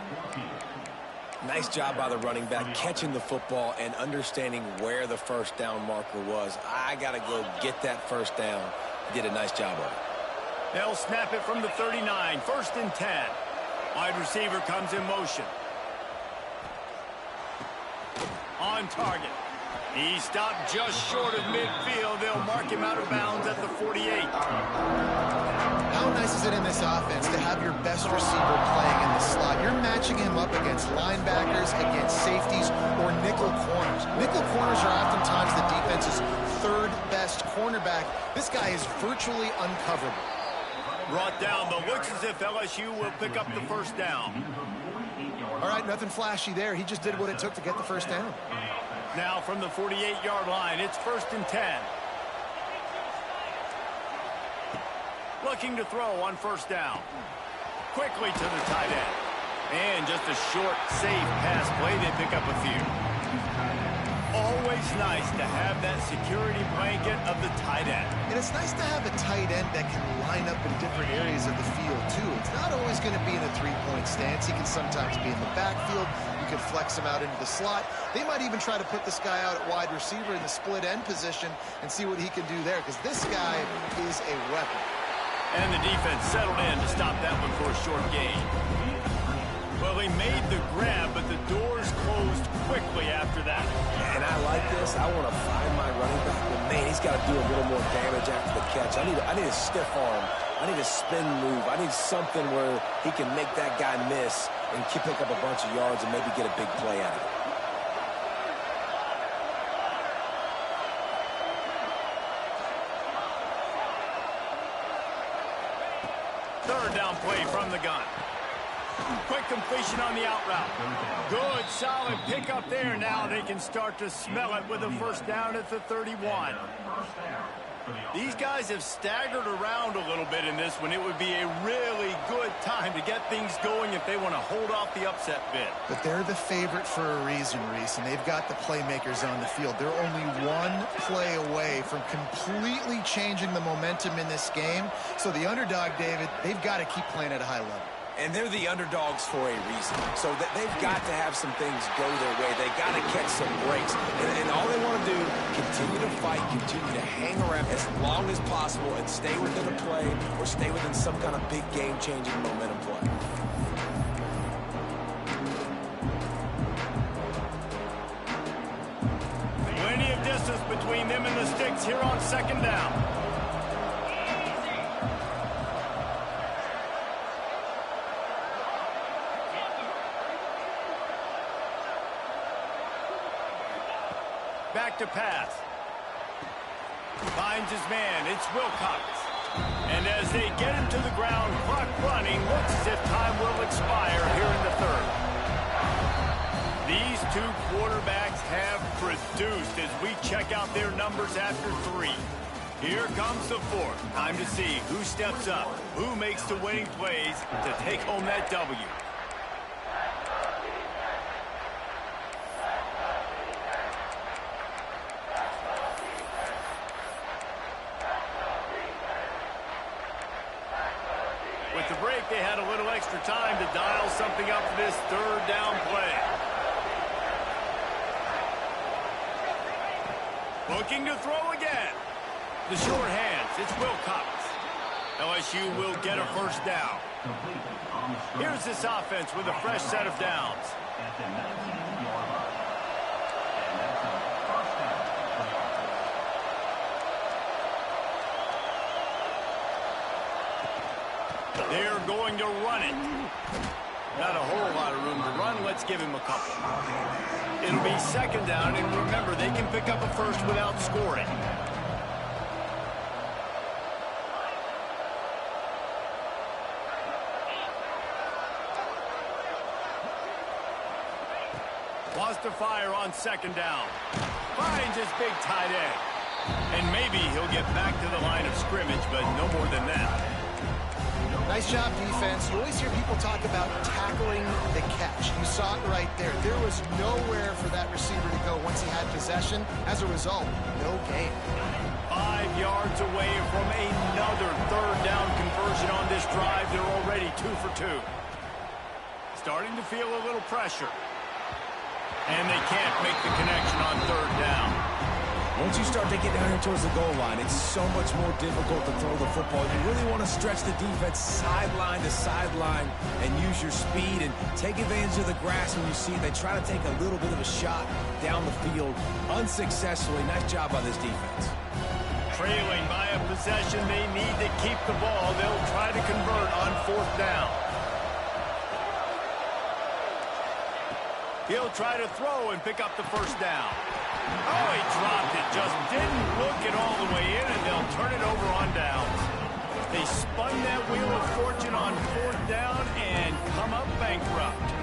Nice job by the running back, catching the football and understanding where the first down marker was. I got to go get that first down. He did a nice job of it.
They'll snap it from the 39. First and 10. Wide receiver comes in motion. On target. He stopped just short of midfield. They'll mark him out of bounds at the 48.
How nice is it in this offense to have your best receiver playing in the slot? You're matching him up against linebackers, against safeties, or nickel corners. Nickel corners are oftentimes the defense's third best cornerback. This guy is virtually uncoverable.
Brought down, but looks as if LSU will pick up the first down.
All right, nothing flashy there. He just did what it took to get the first down.
Now from the 48-yard line, it's first and 10. Looking to throw on first down. Quickly to the tight end. And just a short, safe pass play. They pick up a few. Always nice to have that security blanket of the tight end.
And it's nice to have a tight end that can line up in different areas of the field, too. It's not always going to be in a three-point stance. He can sometimes be in the backfield. You can flex him out into the slot. They might even try to put this guy out at wide receiver in the split end position and see what he can do there, because this guy is a weapon.
And the defense settled in to stop that one for a short gain. Well, he made the grab, but the doors closed quickly after that.
And I like this. I want to find my running back, but man, he's got to do a little more damage after the catch. I need a stiff arm. I need a spin move. I need something where he can make that guy miss and pick up a bunch of yards and maybe get a big play out of it.
Third down play from the gun. Quick completion on the out route. Good, solid pickup there. Now they can start to smell it with a first down at the 31. These guys have staggered around a little bit in this one. It would be a really good time to get things going if they want to hold off the upset bid.
But they're the favorite for a reason, Reese, and they've got the playmakers on the field. They're only one play away from completely changing the momentum in this game. So the underdog, David, they've got to keep playing at a high level.
And they're the underdogs for a reason. So they've got to have some things go their way. They got to catch some breaks. And all they want to do, continue to fight, continue to hang around as long as possible and stay within a play or stay within some kind of big game-changing momentum play.
Plenty of distance between them and the sticks here on second down. Back to pass. Finds his man. It's Wilcox. And as they get him to the ground, clock running, looks as if time will expire here in the third. These two quarterbacks have produced as we check out their numbers after three. Here comes the fourth. Time to see who steps up, who makes the winning plays to take home that W. With the break, they had a little extra time to dial something up for this third down play. Looking to throw again. The short hands, it's Wilcox. LSU will get a first down. Here's this offense with a fresh set of downs. They're going to run it. Not a whole lot of room to run. Let's give him a couple. It'll be second down, and remember, they can pick up a first without scoring. Wants to fire on second down. Finds his big tight end. And maybe he'll get back to the line of scrimmage, but no more than that.
Nice job, defense. You always hear people talk about tackling the catch. You saw it right there. There was nowhere for that receiver to go once he had possession. As a result, no gain.
5 yards away from another third down conversion on this drive. They're already 2 for 2. Starting to feel a little pressure. And they can't make the connection on third down.
Once you start to get down here towards the goal line, it's so much more difficult to throw the football. You really want to stretch the defense sideline to sideline and use your speed and take advantage of the grass when you see it. They try to take a little bit of a shot down the field unsuccessfully. Nice job by this defense.
Trailing by a possession, they need to keep the ball. They'll try to convert on fourth down. He'll try to throw and pick up the first down. Oh, he dropped it. Just didn't look it all the way in, and they'll turn it over on downs. They spun that wheel of fortune on fourth down and come up bankrupt.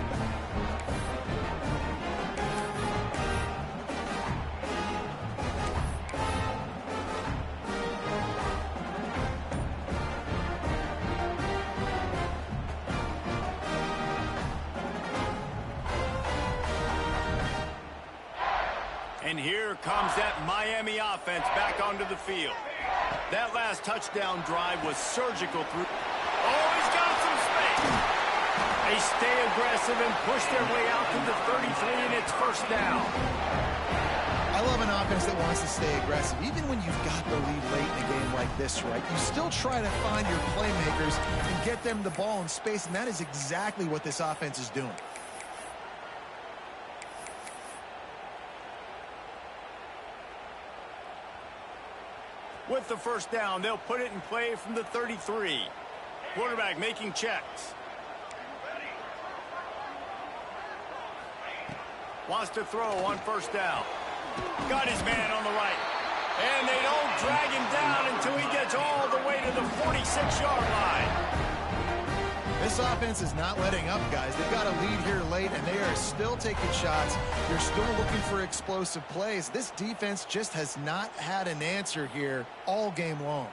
And here comes that Miami offense back onto the field. That last touchdown drive was surgical through. Oh, he's got some space. They stay aggressive and push their way out to the 33, and it's first down.
I love an offense that wants to stay aggressive. Even when you've got the lead late in a game like this, right, you still try to find your playmakers and get them the ball in space, and that is exactly what this offense is doing.
With the first down, they'll put it in play from the 33. Quarterback making checks. Wants to throw on first down. Got his man on the right. And they don't drag him down until he gets all the way to the 46-yard line.
This offense is not letting up, guys. They've got a lead here late, and they are still taking shots. They're still looking for explosive plays. This defense just has not had an answer here all game long.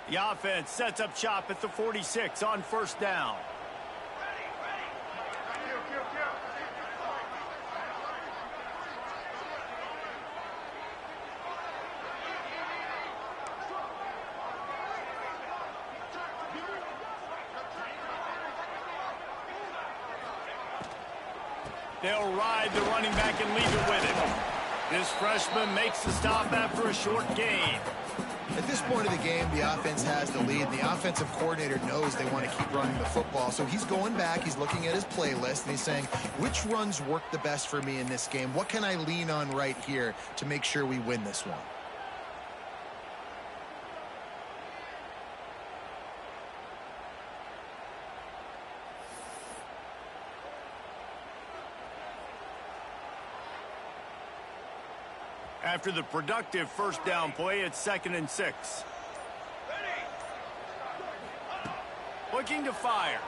The offense sets up shop at the 46 on first down. They'll ride the running back and leave it with him. This freshman makes the stop after a short gain.
At this point of the game, the offense has the lead, and the offensive coordinator knows they want to keep running the football. So he's going back, he's looking at his playlist, and he's saying, which runs work the best for me in this game? What can I lean on right here to make sure we win this one?
After the productive first down play, it's 2nd and 6. Looking to fire.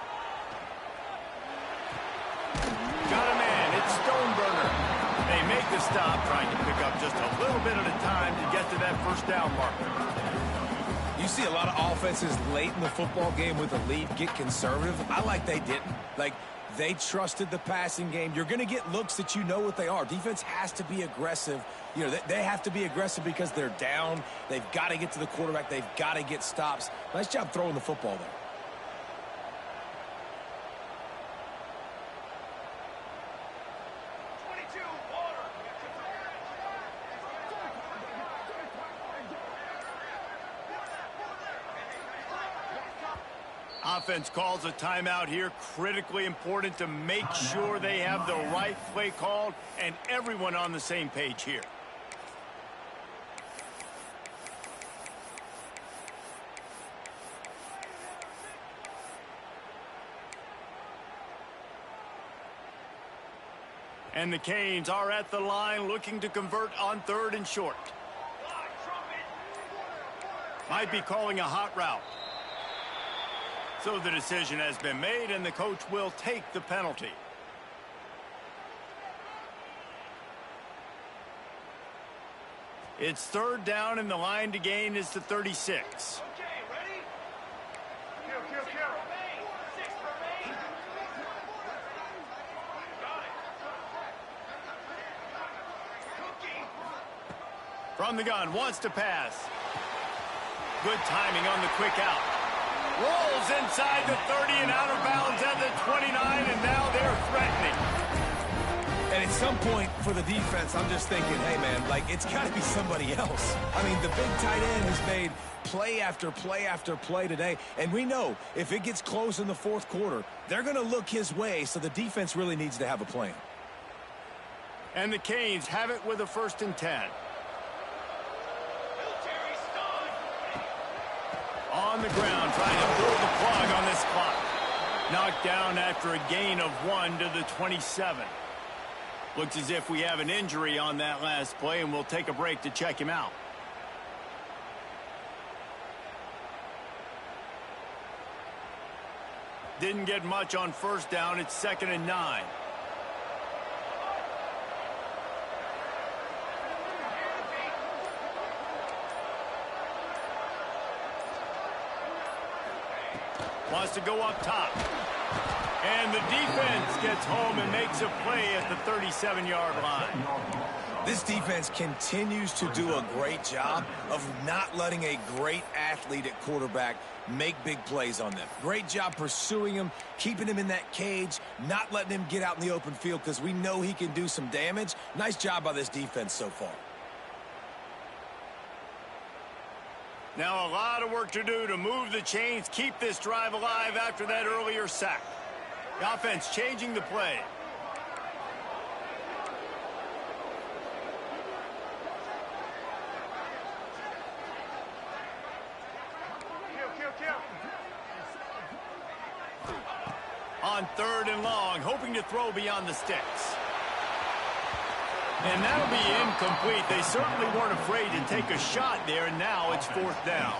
Got a man. It's Stoneburner. They make the stop, trying to pick up just a little bit at a time to get to that first down marker.
You see a lot of offenses late in the football game with a lead get conservative. I like they didn't. Like, they trusted the passing game. You're going to get looks that you know what they are. Defense has to be aggressive. You know, they have to be aggressive because they're down. They've got to get to the quarterback. They've got to get stops. Nice job throwing the football there.
Offense calls a timeout here. Critically important to make sure they have the right play called and everyone on the same page here. And the Canes are at the line looking to convert on 3rd and short. Might be calling a hot route. So the decision has been made, and the coach will take the penalty. It's 3rd down, and the line to gain is the 36.
Okay, ready? Kill. Six remain. Got it.
From the gun, wants to pass. Good timing on the quick out. Rolls inside the 30 and out of bounds at the 29, and now they're threatening.
And at some point for the defense, I'm just thinking, hey, man, like, it's got to be somebody else. I mean, the big tight end has made play after play after play today, and we know if it gets close in the 4th quarter, they're going to look his way, so the defense really needs to have a plan.
And the Canes have it with a 1st and 10. On the ground, trying to pull the plug on this clock. Knocked down after a gain of 1 to the 27. Looks as if we have an injury on that last play, and we'll take a break to check him out. Didn't get much on 1st down. It's 2nd and 9. Wants to go up top. And the defense gets home and makes a play at the 37-yard line.
This defense continues to do a great job of not letting a great athlete at quarterback make big plays on them. Great job pursuing him, keeping him in that cage, not letting him get out in the open field because we know he can do some damage. Nice job by this defense so far.
Now a lot of work to do to move the chains, keep this drive alive after that earlier sack. The offense changing the play.
Kill.
On 3rd and long, hoping to throw beyond the sticks. And that'll be incomplete. They certainly weren't afraid to take a shot there, and now it's 4th down.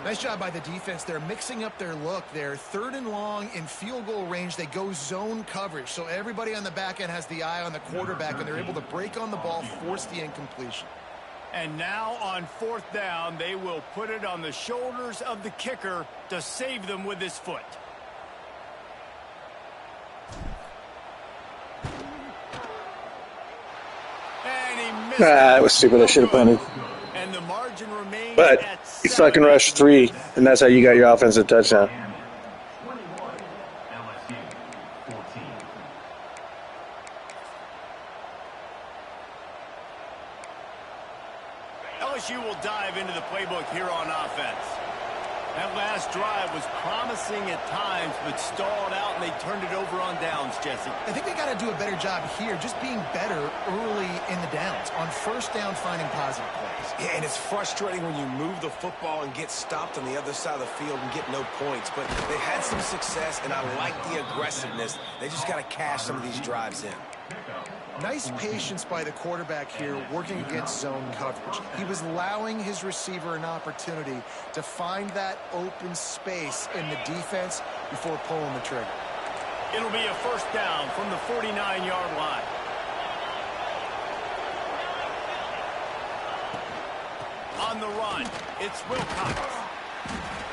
Nice job by the defense. They're mixing up their look there. 3rd and long in field goal range. They go zone coverage. So everybody on the back end has the eye on the quarterback, and they're able to break on the ball, force the incompletion.
And now on 4th down, they will put it on the shoulders of the kicker to save them with his foot.
That was stupid. I should have punted.
And the margin remains
But
at
you
7.
fucking rushed 3, and that's how you got your offensive touchdown.
LSU will dive into the playbook here on offense. That last drive was promising at times, but stalled out, and they turned it over on downs, Jesse.
I think they got to do a better job here, just being better early in the downs. On 1st down, finding positive plays.
Yeah, and it's frustrating when you move the football and get stopped on the other side of the field and get no points. But they had some success, and I like the aggressiveness. They just got to cash some of these drives in.
Nice patience by the quarterback here working against zone coverage. He was allowing his receiver an opportunity to find that open space in the defense before pulling the trigger.
It'll be a 1st down from the 49-yard line. On the run, it's Wilcox.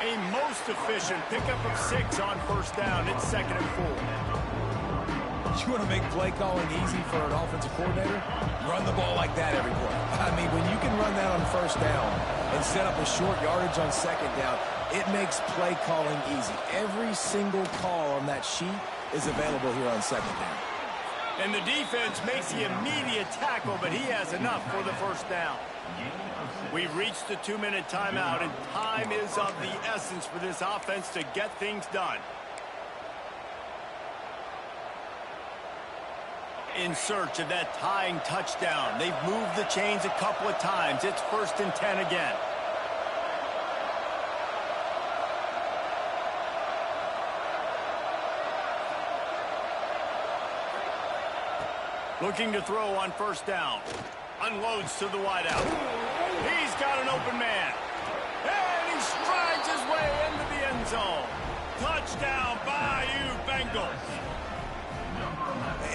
A most efficient pickup of 6 on 1st down. It's 2nd and 4.
You want to make play calling easy for an offensive coordinator? Run the ball like that every play. I mean, when you can run that on 1st down and set up a short yardage on 2nd down, it makes play calling easy. Every single call on that sheet is available here on 2nd down.
And the defense makes the immediate tackle, but he has enough for the 1st down. We've reached the 2-minute timeout, and time is of the essence for this offense to get things done. In search of that tying touchdown. They've moved the chains a couple of times. It's 1st and 10 again. Looking to throw on 1st down. Unloads to the wideout. He's got an open man. And he strides his way into the end zone. Touchdown, Bayou Bengals.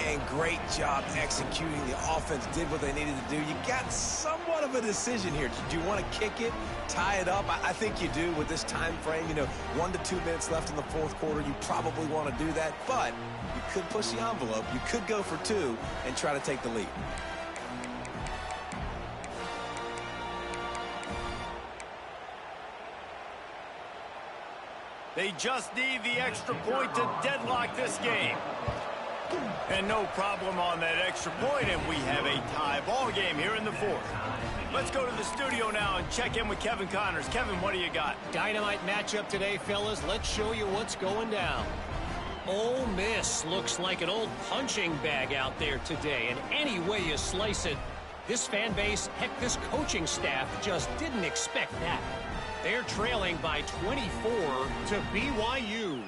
And great job executing. The offense did what they needed to do. You got somewhat of a decision here. Do you want to kick it, tie it up? I think you do with this time frame. 1 to 2 minutes left in the 4th quarter. You probably want to do that, but you could push the envelope. You could go for 2 and try to take the lead.
They just need the extra point to deadlock this game. And no problem on that extra point, and we have a tie ball game here in the 4th. Let's go to the studio now and check in with Kevin Connors. Kevin, what do you got?
Dynamite matchup today, fellas. Let's show you what's going down. Ole Miss looks like an old punching bag out there today, and any way you slice it, this fan base, heck, this coaching staff just didn't expect that. They're trailing by 24 to BYU.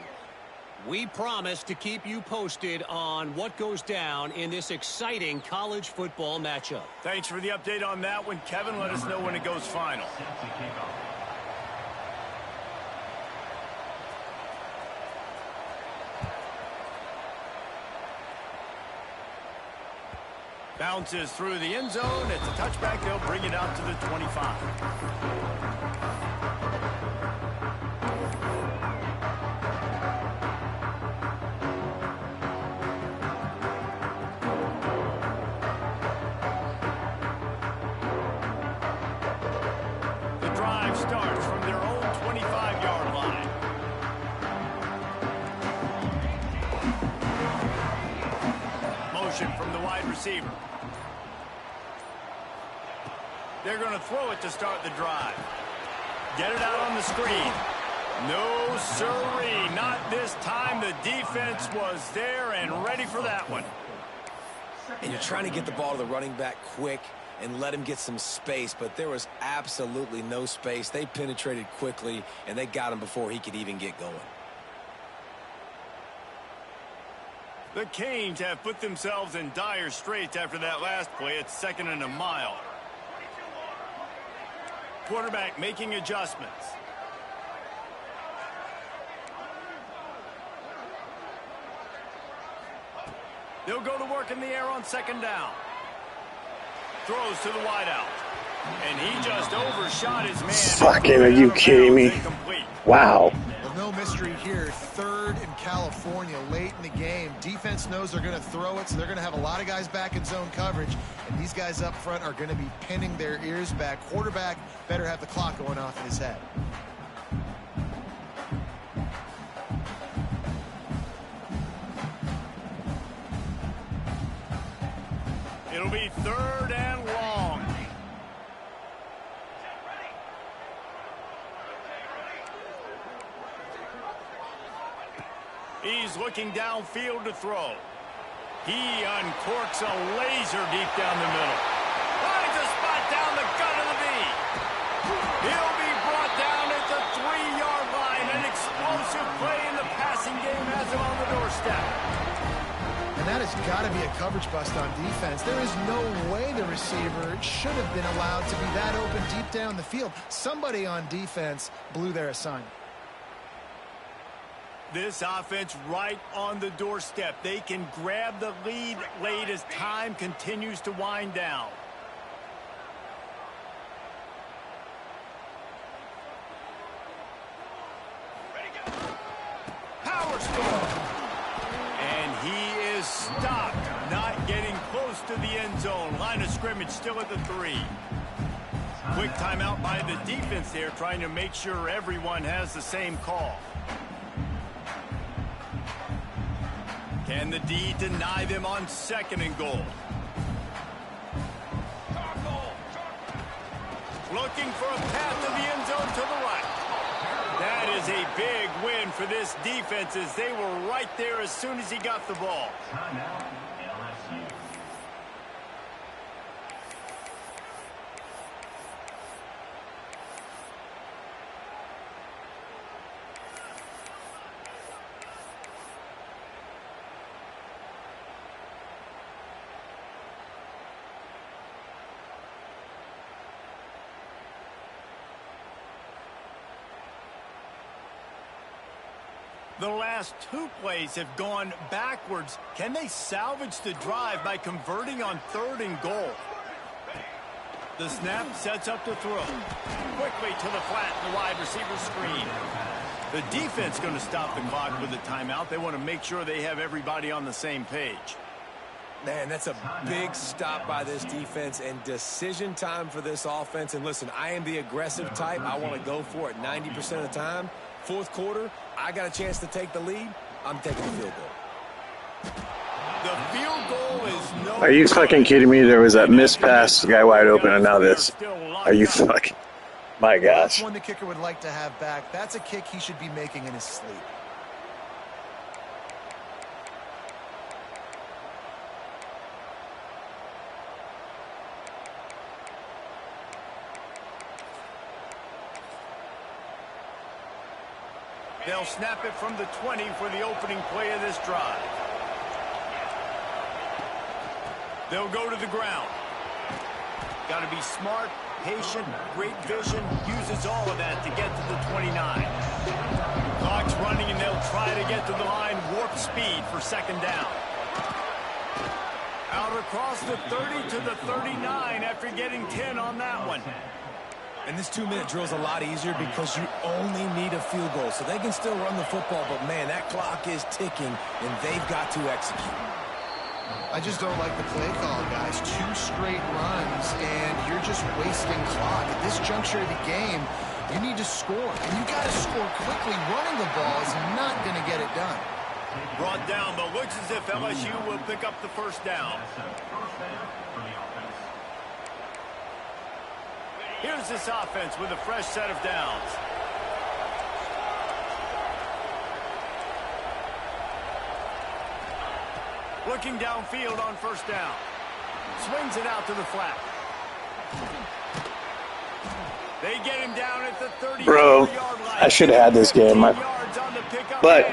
We promise to keep you posted on what goes down in this exciting college football matchup.
Thanks for the update on that one, Kevin. Let us know when it goes final. Bounces through the end zone. It's a touchback. They'll bring it out to the 25. The drive starts from their own 25-yard line. Motion from the wide receiver. They're going to throw it to start the drive. Get it out on the screen. No, sirree. Not this time. The defense was there and ready for that one.
And you're trying to get the ball to the running back quick and let him get some space, but there was absolutely no space. They penetrated quickly, and they got him before he could even get going.
The Canes have put themselves in dire straits after that last play. It's 2nd and a mile. Quarterback making adjustments. They'll go to work in the air on 2nd down. Throws to the wideout. And he just overshot his man.
Fucking, are you kidding me? Wow.
Well, no mystery here. 3rd in California late in the game. Defense knows they're going to throw it, so they're going to have a lot of guys back in zone coverage. And these guys up front are going to be pinning their ears back. Quarterback better have the clock going off in his head.
It'll be 3rd and long. He's looking downfield to throw. He uncorks a laser deep down the middle. Finds a spot down the gut of the knee. He'll be brought down at the 3-yard line. An explosive play in the passing game has him on the doorstep.
And that has got to be a coverage bust on defense. There is no way the receiver should have been allowed to be that open deep down the field. Somebody on defense blew their assignment.
This offense right on the doorstep. They can grab the lead late as time continues to wind down. Power storm. And he is stopped. Not getting close to the end zone. Line of scrimmage still at the 3. Quick timeout by the defense there, trying to make sure everyone has the same call. Can the D deny them on 2nd and goal? looking for a path to the end zone to the right. That is a big win for this defense as they were right there as soon as he got the ball. The last two plays have gone backwards. Can they salvage the drive by converting on 3rd and goal? The snap sets up to throw. Quickly to the flat, the wide receiver screen. The defense going to stop the clock with a timeout. They want to make sure they have everybody on the same page.
Man, that's a big stop by this defense and decision time for this offense. And listen, I am the aggressive type. I want to go for it 90% of the time. Fourth quarter, I got a chance to take the lead. I'm taking the field goal.
The field goal is no.
Are you fucking kidding me? There was that missed pass, guy wide open, and now this. Are you fucking? My gosh.
That's one the kicker would like to have back. That's a kick he should be making in his sleep.
They'll snap it from the 20 for the opening play of this drive. They'll go to the ground. Got to be smart, patient, great vision. Uses all of that to get to the 29. Clock's running, and they'll try to get to the line. Warp speed for 2nd down. Out across the 30 to the 39 after getting 10 on that one.
And this 2-minute drill is a lot easier because you only need a field goal. So they can still run the football, but, man, that clock is ticking, and they've got to execute.
I just don't like the play call, guys. 2 straight runs, and you're just wasting clock. At this juncture of the game, you need to score, and you got to score quickly. Running the ball is not going to get it done.
Brought down, but looks as if LSU will pick up the 1st down. Here's this offense with a fresh set of downs. Looking downfield on 1st down. Swings it out to the flat. They get him down at the 30-yard line.
Bro, I should have had this game. But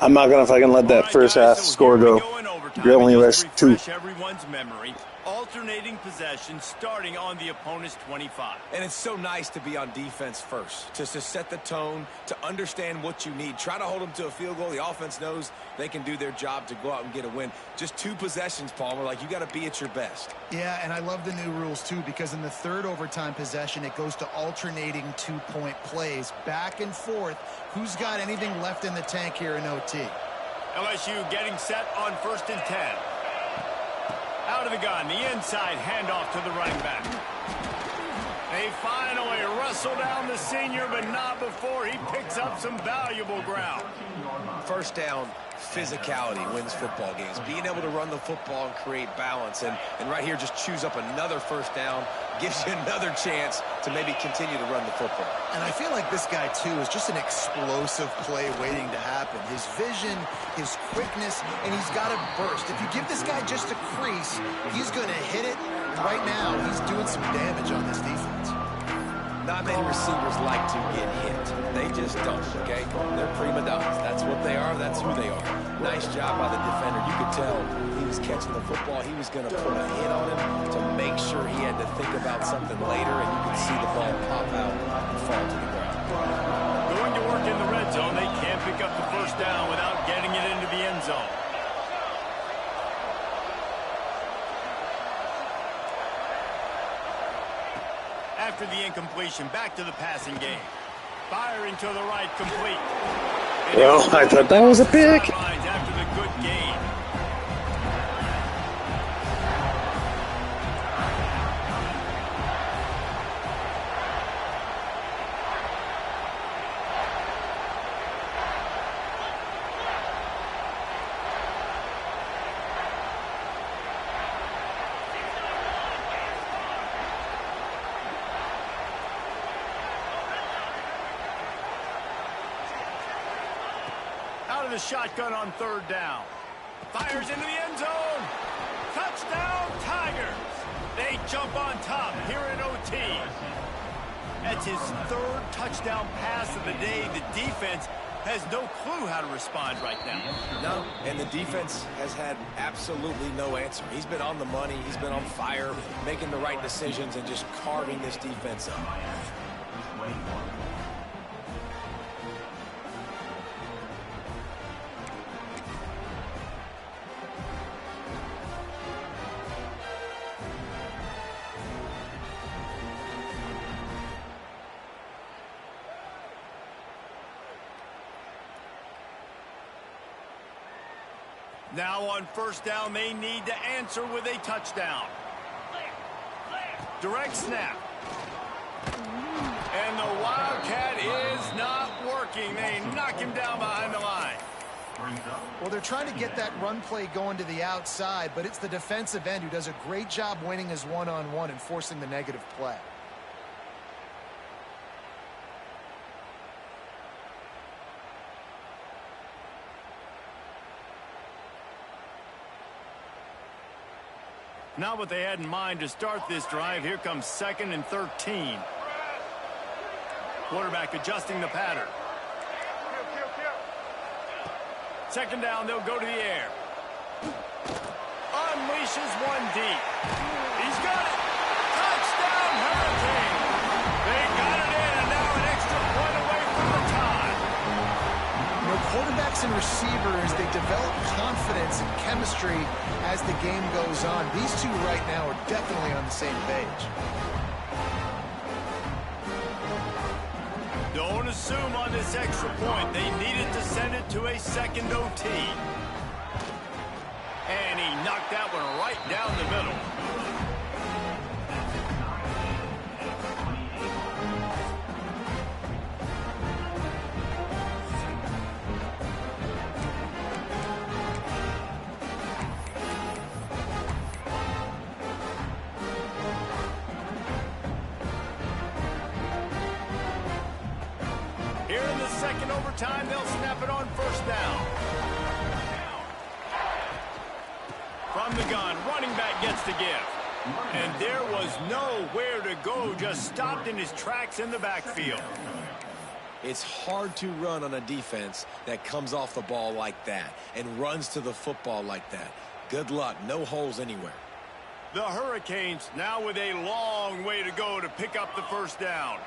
I'm not going to fucking let that first half score go. You only rest 2.
Everyone's memory. Alternating possession starting on the opponent's 25.
And it's so nice to be on defense first, to set the tone, to understand what you need. Try to hold them to a field goal. The offense knows they can do their job to go out and get a win. Just 2 possessions, Palmer. Like, you got to be at your best.
Yeah, and I love the new rules, too, because in the 3rd overtime possession, it goes to alternating 2-point plays. Back and forth. Who's got anything left in the tank here in OT?
LSU getting set on 1st and 10. Out of the gun, the inside handoff to the running back. They finally wrestle down the senior, but not before he picks up some valuable ground.
1st down, physicality wins football games. Being able to run the football and create balance. And right here, just choose up another 1st down, gives you another chance to maybe continue to run the football.
And I feel like this guy, too, is just an explosive play waiting to happen. His vision, his quickness, and he's got to burst. If you give this guy just a crease, he's going to hit it. Right now, he's doing some damage on this defense.
Not many receivers like to get hit. They just don't, okay? They're prima donnas. That's what they are. That's who they are. Nice job by the defender. You could tell he was catching the football. He was going to put a hit on him to make sure he had to think about something later, and you could see the ball pop out and fall to the ground.
Going to work in the red zone. They can't pick up the 1st down without getting it into the end zone. After the incompletion, back to the passing game. Firing to the right, complete.
Well, I thought that was a pick.
After the good game. of the shotgun on third down. Fires into the end zone. Touchdown, Tigers. They jump on top here in OT. That's his third touchdown pass of the day. The defense has no clue how to respond right now.
No, and the defense has had absolutely no answer. He's been on the money. He's been on fire, making the right decisions and just carving this defense up.
Now on first down, they need to answer with a touchdown. Direct snap. And the Wildcat is not working. They knock him down behind the line.
Well, they're trying to get that run play going to the outside, but it's the defensive end who does a great job winning his one-on-one and forcing the negative play.
Not what they had in mind to start this drive. Here comes 2nd and 13. Quarterback adjusting the pattern. Second down, they'll go to the air. Unleashes one deep. He's got it. Touchdown, Hurricane. They got it in, and now an extra point away from the tie.
You know, quarterbacks and receivers, they develop confidence and chemistry as the game goes on. These two right now are definitely on the same page.
Don't assume on this extra point. They needed to send it to a second OT. And he knocked that one right down the middle. Here in the second overtime, they'll snap it on first down. From the gun, running back gets the give. And there was nowhere to go, just stopped in his tracks in the backfield.
It's hard to run on a defense that comes off the ball like that and runs to the football like that. Good luck. No holes anywhere.
The Hurricanes now with a long way to go to pick up the first down.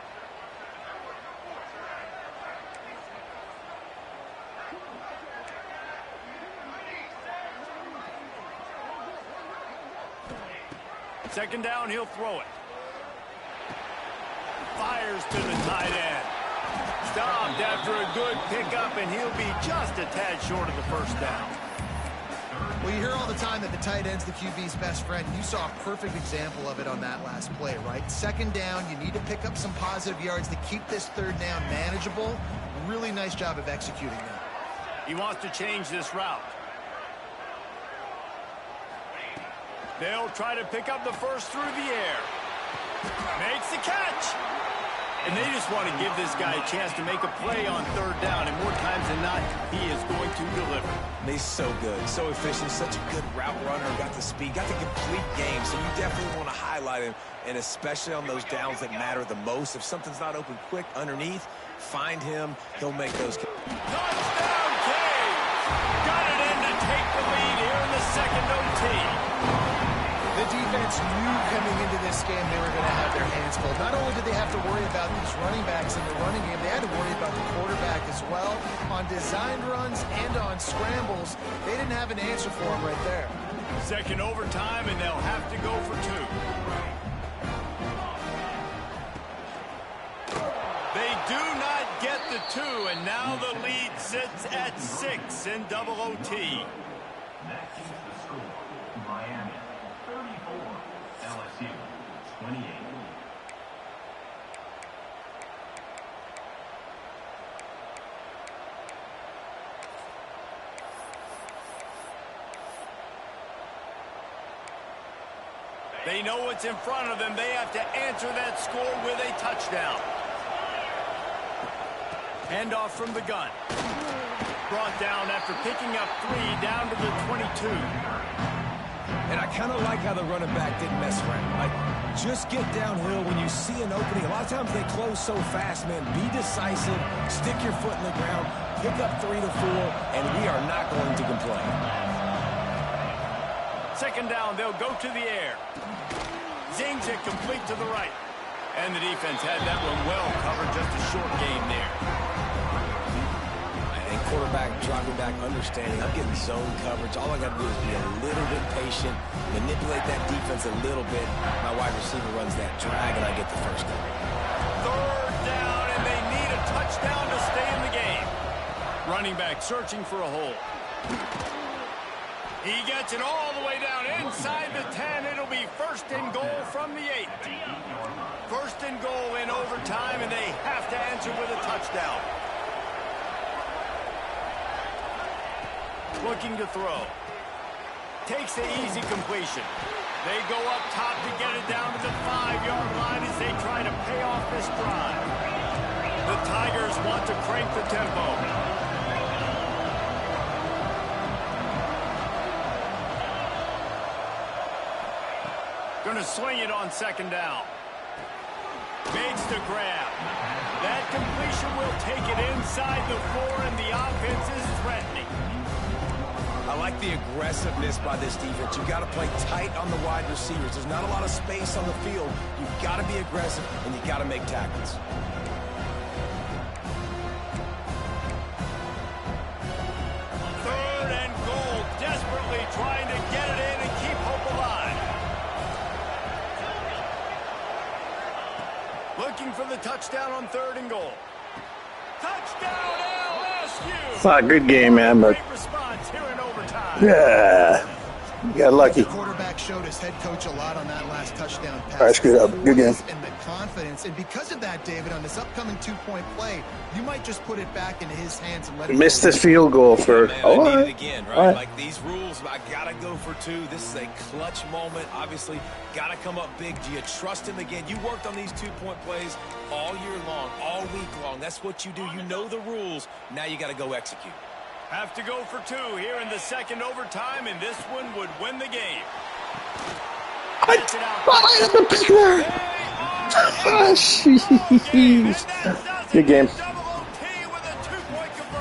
Second down, he'll throw it. Fires to the tight end. Stopped after a good pickup, and he'll be just a tad short of the first down.
Well, you hear all the time that the tight end's the QB's best friend. You saw a perfect example of it on that last play, right? Second down, you need to pick up some positive yards to keep this third down manageable. Really nice job of executing that.
He wants to change this route. They'll try to pick up the first through the air. Makes the catch. And they just want to give this guy a chance to make a play on third down. And more times than not, he is going to deliver.
He's so good, so efficient, such a good route runner, got the speed, got the complete game. So you definitely want to highlight him, and especially on those downs that matter the most. If something's not open quick underneath, find him. He'll make those.
Touchdown, Canes! Got it in to take the lead here in the second OT.
The defense knew coming into this game they were going to have their hands full. Not only did they have to worry about these running backs in the running game, they had to worry about the quarterback as well. On designed runs and on scrambles, they didn't have an answer for him right there.
Second overtime, and they'll have to go for two. They do not get the two, and now the lead sits at 6 in double OT.
Miami 34, LSU 28.
They know what's in front of them. They have to answer that score with a touchdown. Handoff from the gun. Brought down after picking up 3 down to the 22.
And I kind of like how the running back didn't mess around. Like, just get downhill when you see an opening. A lot of times they close so fast, man. Be decisive, stick your foot in the ground, pick up 3 to 4, and we are not going to complain.
Second down, they'll go to the air. Zings it complete to the right. And the defense had that one well covered, just a short game there.
And quarterback dropping back, understanding I'm getting zone coverage. All I got to do is be a little bit patient, manipulate that defense a little bit. My wide receiver runs that drag, and I get the first down.
Third down, and they need a touchdown to stay in the game. Running back searching for a hole. He gets it all the way down inside the 10. It'll be first and goal from the 8. First and goal in overtime, and they have to answer with a touchdown. Looking to throw. Takes the easy completion. They go up top to get it down to the 5-yard line as they try to pay off this drive. The Tigers want to crank the tempo. Going to swing it on second down. Makes the grab. That completion will take it inside the 4, and the offense is threatening.
I like the aggressiveness by this defense. You've got to play tight on the wide receivers. There's not a lot of space on the field. You've got to be aggressive, and you've got to make tackles.
Third and goal, desperately trying to get it in and keep hope alive. Looking for the touchdown on third and goal. Touchdown LSU!
It's not a good game, man, but
Great response here in overtime.
yeah, you got lucky.
The quarterback showed his head coach a lot on that last touchdown pass.
All right, screwed up. Good game.
And the confidence. And because of that, David, on this upcoming 2-point play, you might just put it back into his hands and let him
Missed
go.
this field goal for.
Man,
Oh,
I
all
need it
right.
again, right?
All right.
Like these rules, I gotta go for 2. This is a clutch moment. Obviously, gotta come up big. Do you trust him again? You worked on these 2-point plays all year long, all week long. That's what you do. You know the rules. Now you gotta go execute.
Have to go for 2 here in the second overtime, and this one would win the game. Gets it out.
Ah, jeez. Good game.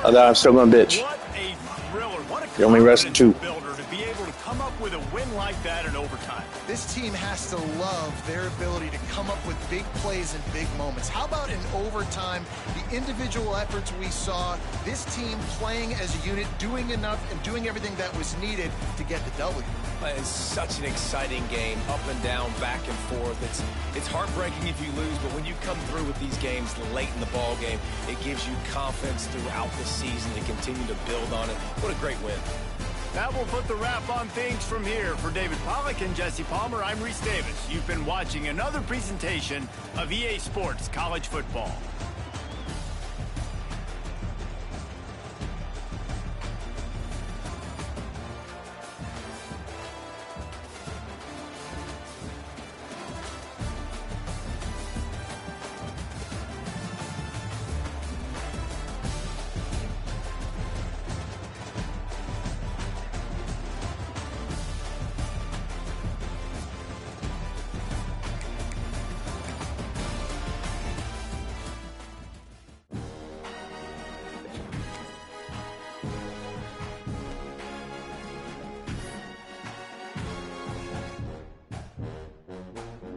Although I'm still going to bitch.
What a thriller. What a
You only rested 2.
builder to be able to come up with a win like that in overtime.
This team has to love their ability to come up with big plays and big moments. How about in overtime, the individual efforts we saw, this team playing as a unit, doing enough and doing everything that was needed to get the W.
It's such an exciting game, up and down, back and forth. It's heartbreaking if you lose, but when you come through with these games late in the ball game, it gives you confidence throughout the season to continue to build on it. What a great win.
That will put the wrap on things from here. For David Pollack and Jesse Palmer, I'm Reese Davis. You've been watching another presentation of EA Sports College Football.